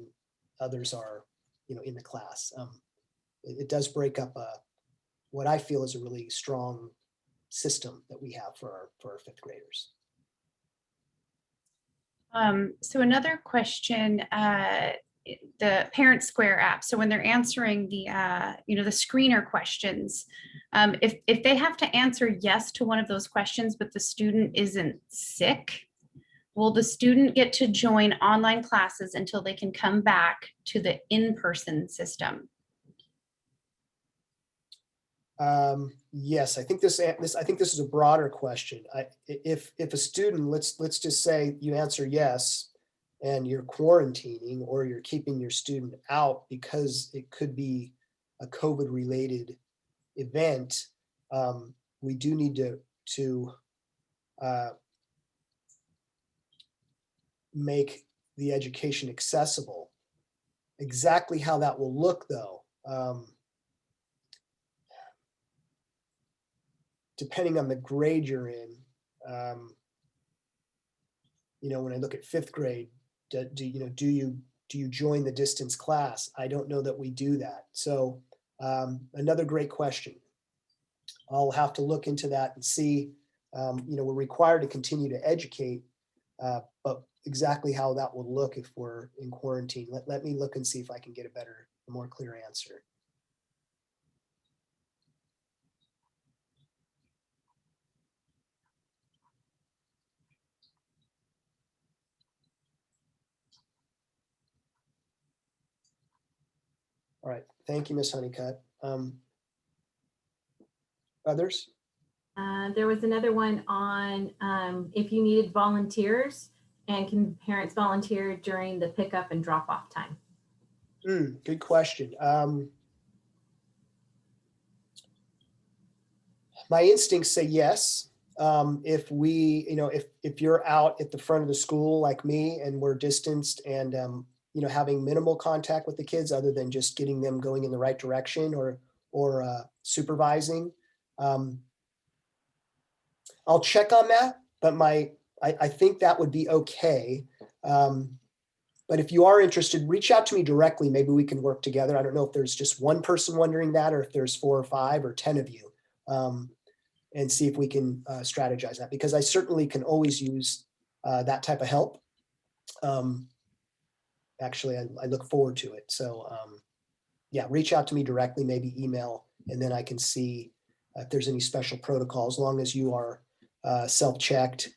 others are, in the class. It does break up what I feel is a really strong system that we have for our fifth graders. So another question, the Parent Square app. So when they're answering the screener questions, if they have to answer yes to one of those questions, but the student isn't sick, will the student get to join online classes until they can come back to the in-person system? Yes, I think this is a broader question. If a student, let's just say you answer yes, and you're quarantining or you're keeping your student out because it could be a COVID related event, we do need to make the education accessible. Exactly how that will look, though, depending on the grade you're in. When I look at fifth grade, do you join the distance class? I don't know that we do that. So another great question. I'll have to look into that and see. We're required to continue to educate, but exactly how that will look if we're in quarantine. Let me look and see if I can get a more clear answer. All right, thank you, Ms. Honeycutt. Others? There was another one on if you needed volunteers and can parents volunteer during the pickup and drop off time? Good question. My instincts say yes. If if you're out at the front of the school like me and we're distanced and, having minimal contact with the kids other than just getting them going in the right direction or supervising, I'll check on that, but I think that would be okay. But if you are interested, reach out to me directly. Maybe we can work together. I don't know if there's just one person wondering that or if there's 4 or 5 or 10 of you. And see if we can strategize that, because I certainly can always use that type of help. Actually, I look forward to it. So yeah, reach out to me directly, maybe email, and then I can see if there's any special protocol. As long as you are self-checked,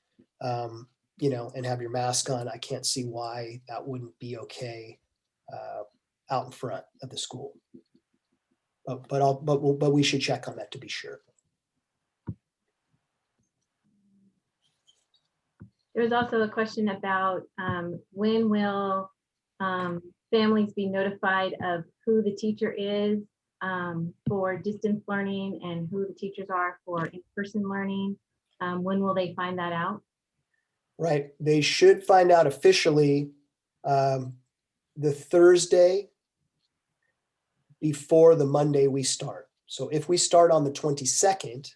and have your mask on, I can't see why that wouldn't be okay out in front of the school. But we should check on that to be sure. There was also a question about when will families be notified of who the teacher is for distance learning and who the teachers are for in-person learning. When will they find that out? Right. They should find out officially the Thursday before the Monday we start. So if we start on the 22nd,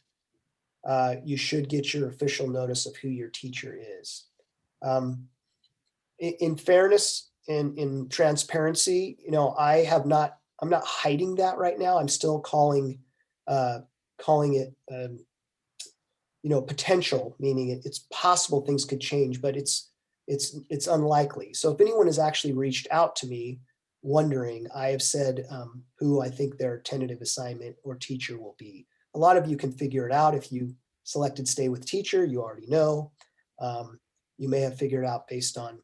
you should get your official notice of who your teacher is. In fairness and in transparency, I'm not hiding that right now. I'm still calling it, potential, meaning it's possible things could change, but it's unlikely. So if anyone has actually reached out to me wondering, I have said who I think their tentative assignment or teacher will be. A lot of you can figure it out. If you selected stay with teacher, you already know. You may have figured out based on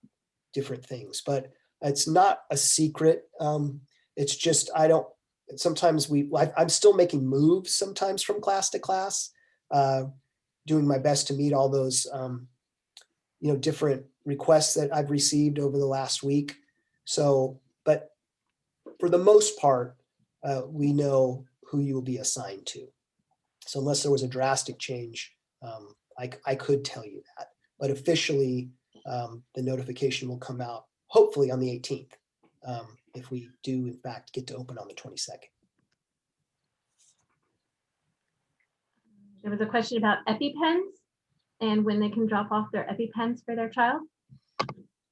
different things, but it's not a secret. It's just, sometimes I'm still making moves sometimes from class to class, doing my best to meet all those, different requests that I've received over the last week. So, but for the most part, we know who you will be assigned to. So unless there was a drastic change, I could tell you that, but officially the notification will come out hopefully on the 18th. if we do in fact get to open on the 22nd. There was a question about EpiPens and when they can drop off their EpiPens for their child.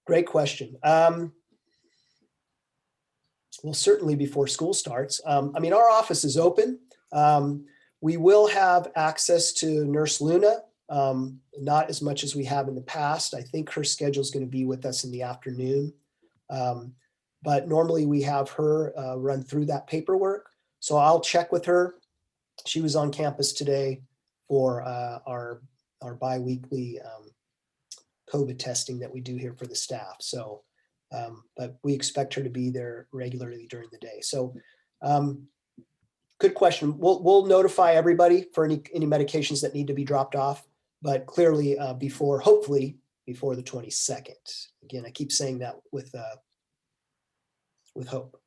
Great question. Well, certainly before school starts. I mean, our office is open. We will have access to Nurse Luna, not as much as we have in the past. I think her schedule is going to be with us in the afternoon. But normally we have her run through that paperwork. So I'll check with her. She was on campus today for our bi-weekly COVID testing that we do here for the staff. So, but we expect her to be there regularly during the day. So good question. We'll notify everybody for any medications that need to be dropped off, but clearly hopefully before the 22nd. Again, I keep saying that with hope.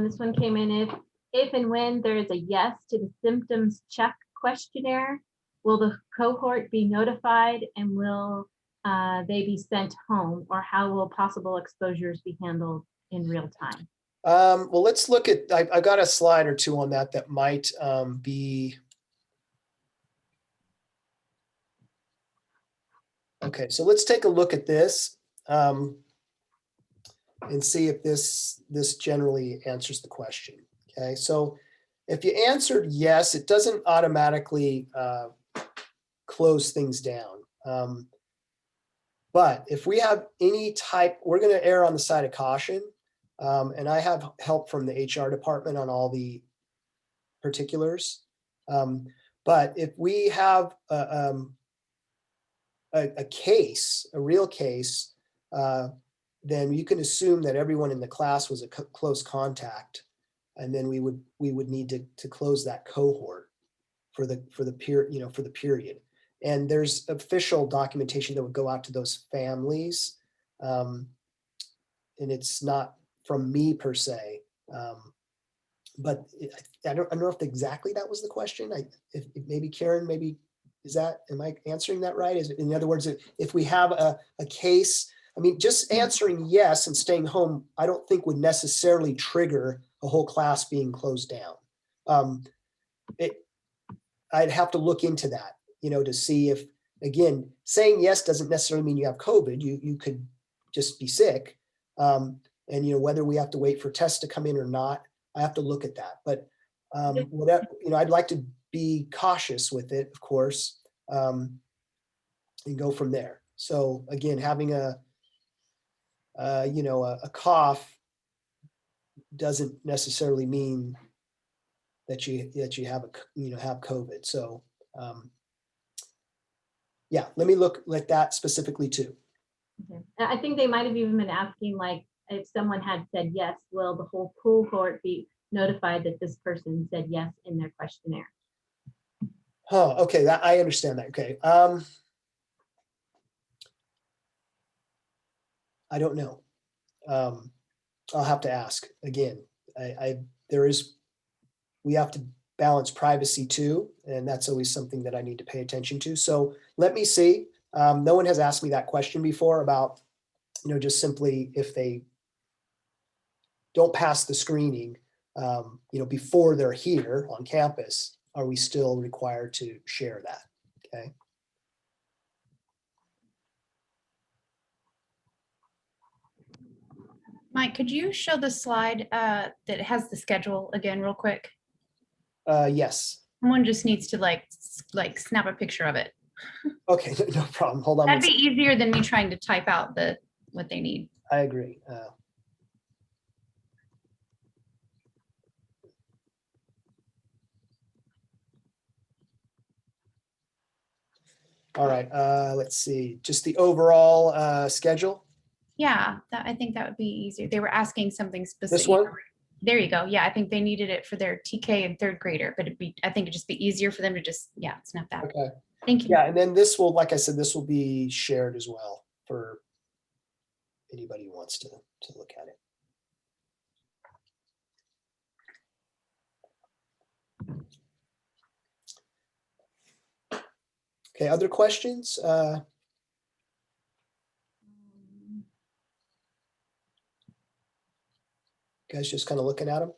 This one came in, if and when there is a yes to the symptoms check questionnaire, will the cohort be notified and will they be sent home, or how will possible exposures be handled in real time? Well, let's look at, I've got a slide or two on that might be. Okay, so let's take a look at this and see if this generally answers the question. Okay, so if you answered yes, it doesn't automatically close things down. But if we have any type, we're going to err on the side of caution. And I have help from the HR department on all the particulars. But if we have a case, a real case, then you can assume that everyone in the class was a close contact, and then we would need to close that cohort for the period. And there's official documentation that would go out to those families, and it's not from me per se, but I don't know if exactly that was the question. If maybe Karen, am I answering that right? In other words, if we have a case, I mean, just answering yes and staying home, I don't think would necessarily trigger a whole class being closed down. I'd have to look into that, to see if, again, saying yes doesn't necessarily mean you have COVID. You could just be sick. And, whether we have to wait for tests to come in or not, I have to look at that. But whatever, I'd like to be cautious with it, of course, and go from there. So again, having a cough doesn't necessarily mean that you have have COVID. So yeah, let me look at that specifically too. Okay. I think they might have even been asking, like, if someone had said yes, will the whole cohort be notified that this person said yes in their questionnaire? Oh, okay, that I understand that. Okay. I don't know. I'll have to ask again. We have to balance privacy too, and that's always something that I need to pay attention to. So let me see. No one has asked me that question before about, just simply if they don't pass the screening, before they're here on campus, are we still required to share that? Okay. Mike, could you show the slide that has the schedule again real quick? Yes. Someone just needs to like snap a picture of it. Okay, no problem. Hold on. That'd be easier than me trying to type out what they need. I agree. All right, let's see, just the overall schedule. Yeah, I think that would be easier. They were asking something specific. This one? There you go. Yeah, I think they needed it for their TK and third grader, but I think it'd just be easier for them to just, snap that. Okay. Thank you. Yeah, and then this will, like I said, this will be shared as well for anybody who wants to look at it. Okay, other questions? Guys just kind of looking at them?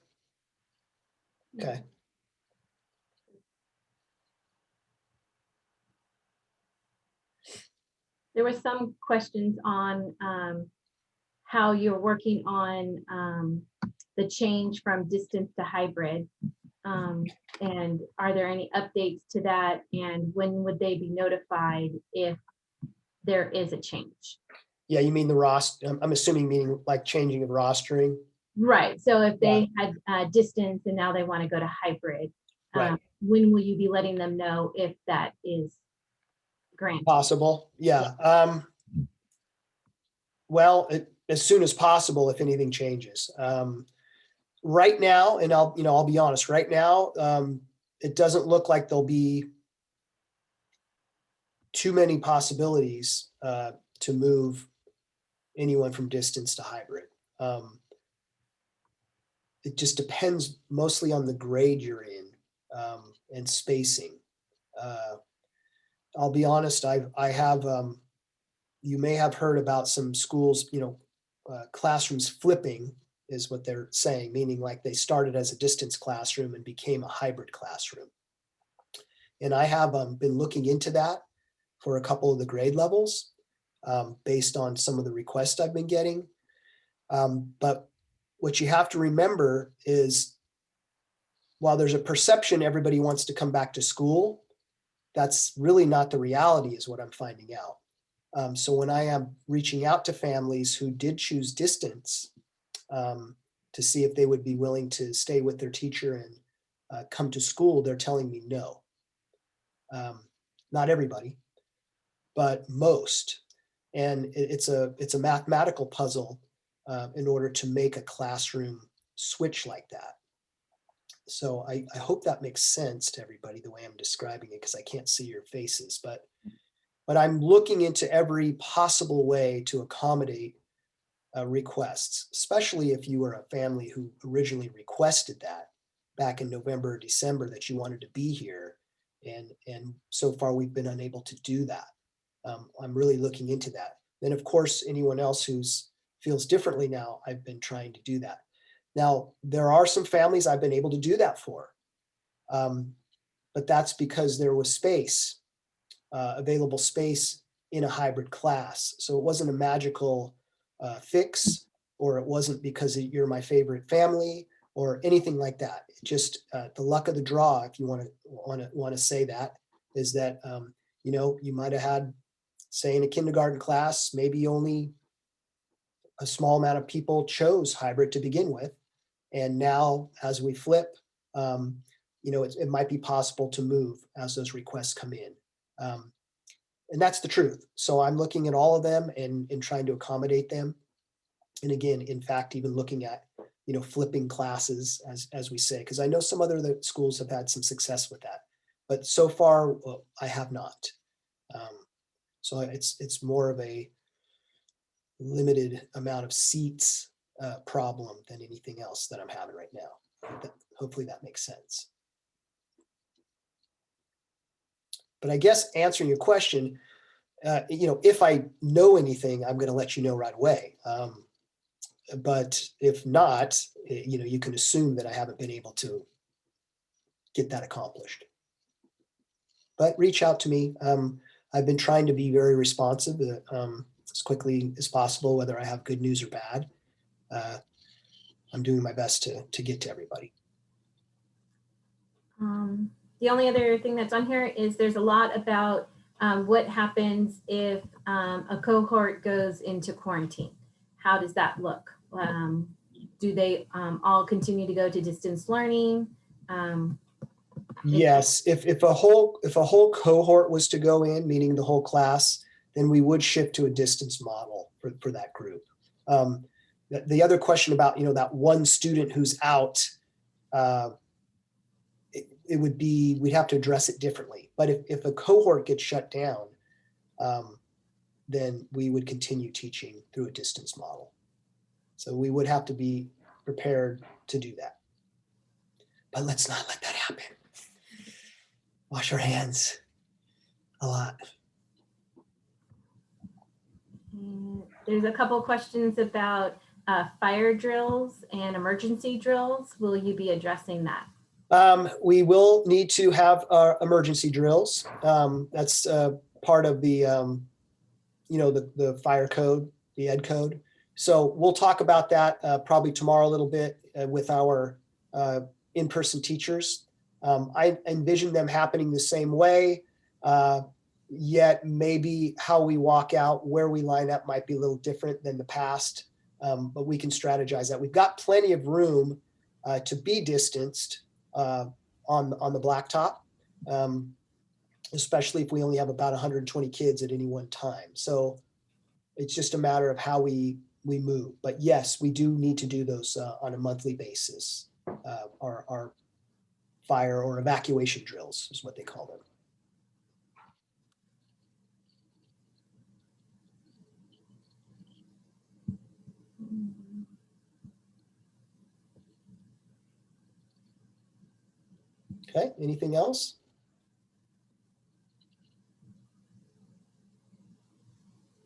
Okay. There were some questions on how you're working on the change from distance to hybrid. And are there any updates to that? And when would they be notified if there is a change? Yeah, you mean the roster? I'm assuming meaning like changing of rostering. Right. So if they had distance and now they want to go to hybrid, Right. when will you be letting them know if that is granted? Possible. Yeah. Well, as soon as possible, if anything changes. Right now, and I'll be honest, right now, it doesn't look like there'll be too many possibilities to move anyone from distance to hybrid. It just depends mostly on the grade you're in and spacing. I'll be honest, I have, you may have heard about some schools, classrooms flipping is what they're saying, meaning like they started as a distance classroom and became a hybrid classroom. And I have been looking into that for a couple of the grade levels based on some of the requests I've been getting. But what you have to remember is while there's a perception everybody wants to come back to school, that's really not the reality is what I'm finding out. So when I am reaching out to families who did choose distance to see if they would be willing to stay with their teacher and come to school, they're telling me no. Not everybody, but most. And it's a mathematical puzzle in order to make a classroom switch like that. So I hope that makes sense to everybody the way I'm describing it, because I can't see your faces, but I'm looking into every possible way to accommodate requests, especially if you were a family who originally requested that back in November or December that you wanted to be here. And so far we've been unable to do that. I'm really looking into that. Then of course, anyone else who's feels differently now, I've been trying to do that. Now, there are some families I've been able to do that for, but that's because there was space, available space in a hybrid class. So it wasn't a magical fix, or it wasn't because you're my favorite family or anything like that. It just the luck of the draw, if you want to say that, is that you might have had, say, in a kindergarten class, maybe only a small amount of people chose hybrid to begin with. And now as we flip, it might be possible to move as those requests come in. And that's the truth. So I'm looking at all of them and trying to accommodate them. And again, in fact, even looking at, flipping classes, as we say, because I know some other schools have had some success with that. But so far, well, I have not. So it's more of a limited amount of seats problem than anything else that I'm having right now. Hopefully that makes sense. But I guess answering your question, if I know anything, I'm going to let you know right away. But if not, you can assume that I haven't been able to get that accomplished. But reach out to me. I've been trying to be very responsive as quickly as possible, whether I have good news or bad. I'm doing my best to get to everybody. The only other thing that's on here is there's a lot about what happens if a cohort goes into quarantine. How does that look? Do they all continue to go to distance learning? Yes, if a whole cohort was to go in, meaning the whole class, then we would shift to a distance model for that group. The other question about that one student who's out, it would be, we'd have to address it differently. But if a cohort gets shut down, then we would continue teaching through a distance model. So we would have to be prepared to do that. But let's not let that happen. Wash our hands. A lot. There's a couple questions about fire drills and emergency drills. Will you be addressing that? We will need to have emergency drills. That's part of the, the fire code, the ed code. So we'll talk about that probably tomorrow a little bit with our in-person teachers. I envision them happening the same way, yet maybe how we walk out, where we line up might be a little different than the past, but we can strategize that. We've got plenty of room to be distanced on the blacktop, especially if we only have about 120 kids at any one time. So it's just a matter of how we move. But yes, we do need to do those on a monthly basis. Our fire or evacuation drills is what they call them. Okay, anything else?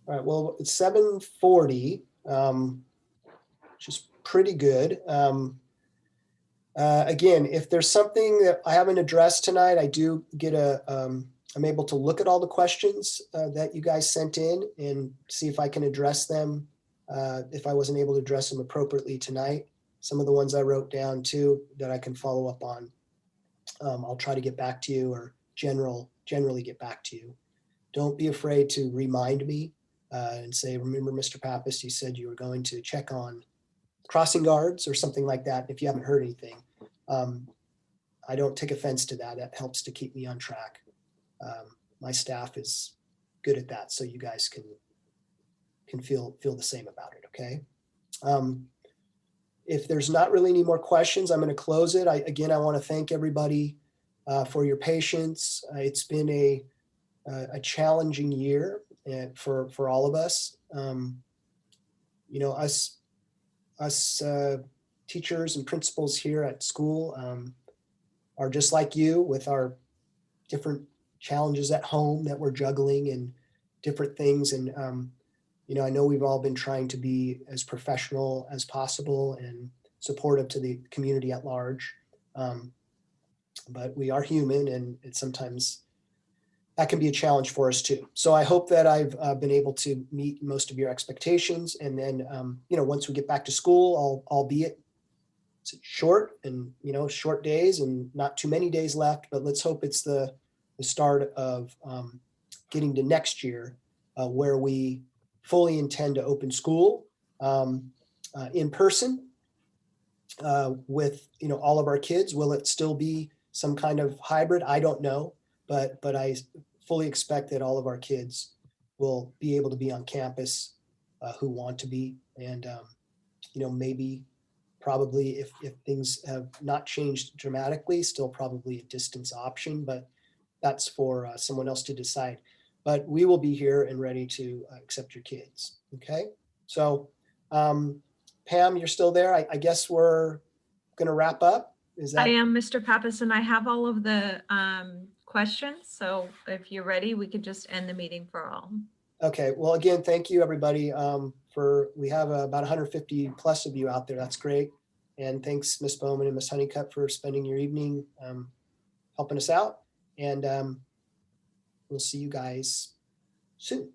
All right, well, it's 7:40, which is pretty good. Again, if there's something that I haven't addressed tonight, I do get I'm able to look at all the questions that you guys sent in and see if I can address them. If I wasn't able to address them appropriately tonight, some of the ones I wrote down too that I can follow up on. I'll try to get back to you or generally get back to you. Don't be afraid to remind me and say, remember, Mr. Pappas, you said you were going to check on crossing guards or something like that. If you haven't heard anything, I don't take offense to that. That helps to keep me on track. My staff is good at that, so you guys can feel the same about it. Okay. If there's not really any more questions, I'm going to close it. Again, I want to thank everybody for your patience. It's been a challenging year for all of us. Us teachers and principals here at school are just like you with our different challenges at home that we're juggling and different things. And I know we've all been trying to be as professional as possible and supportive to the community at large. But we are human, and it's sometimes that can be a challenge for us too. So I hope that I've been able to meet most of your expectations. And then, once we get back to school, albeit it's short and, short days and not too many days left, but let's hope it's the start of getting to next year where we fully intend to open school in person with, all of our kids. Will it still be some kind of hybrid? I don't know, but I fully expect that all of our kids will be able to be on campus who want to be. And, maybe probably if things have not changed dramatically, still probably a distance option, but that's for someone else to decide. But we will be here and ready to accept your kids. Okay. So Pam, you're still there. I guess we're going to wrap up. Is that? I am, Mr. Pappas, and I have all of the questions. So if you're ready, we could just end the meeting for all. Okay. Well, again, thank you, everybody. We have about 150 plus of you out there. That's great. And thanks, Ms. Bowman and Ms. Honeycutt, for spending your evening helping us out. And we'll see you guys soon.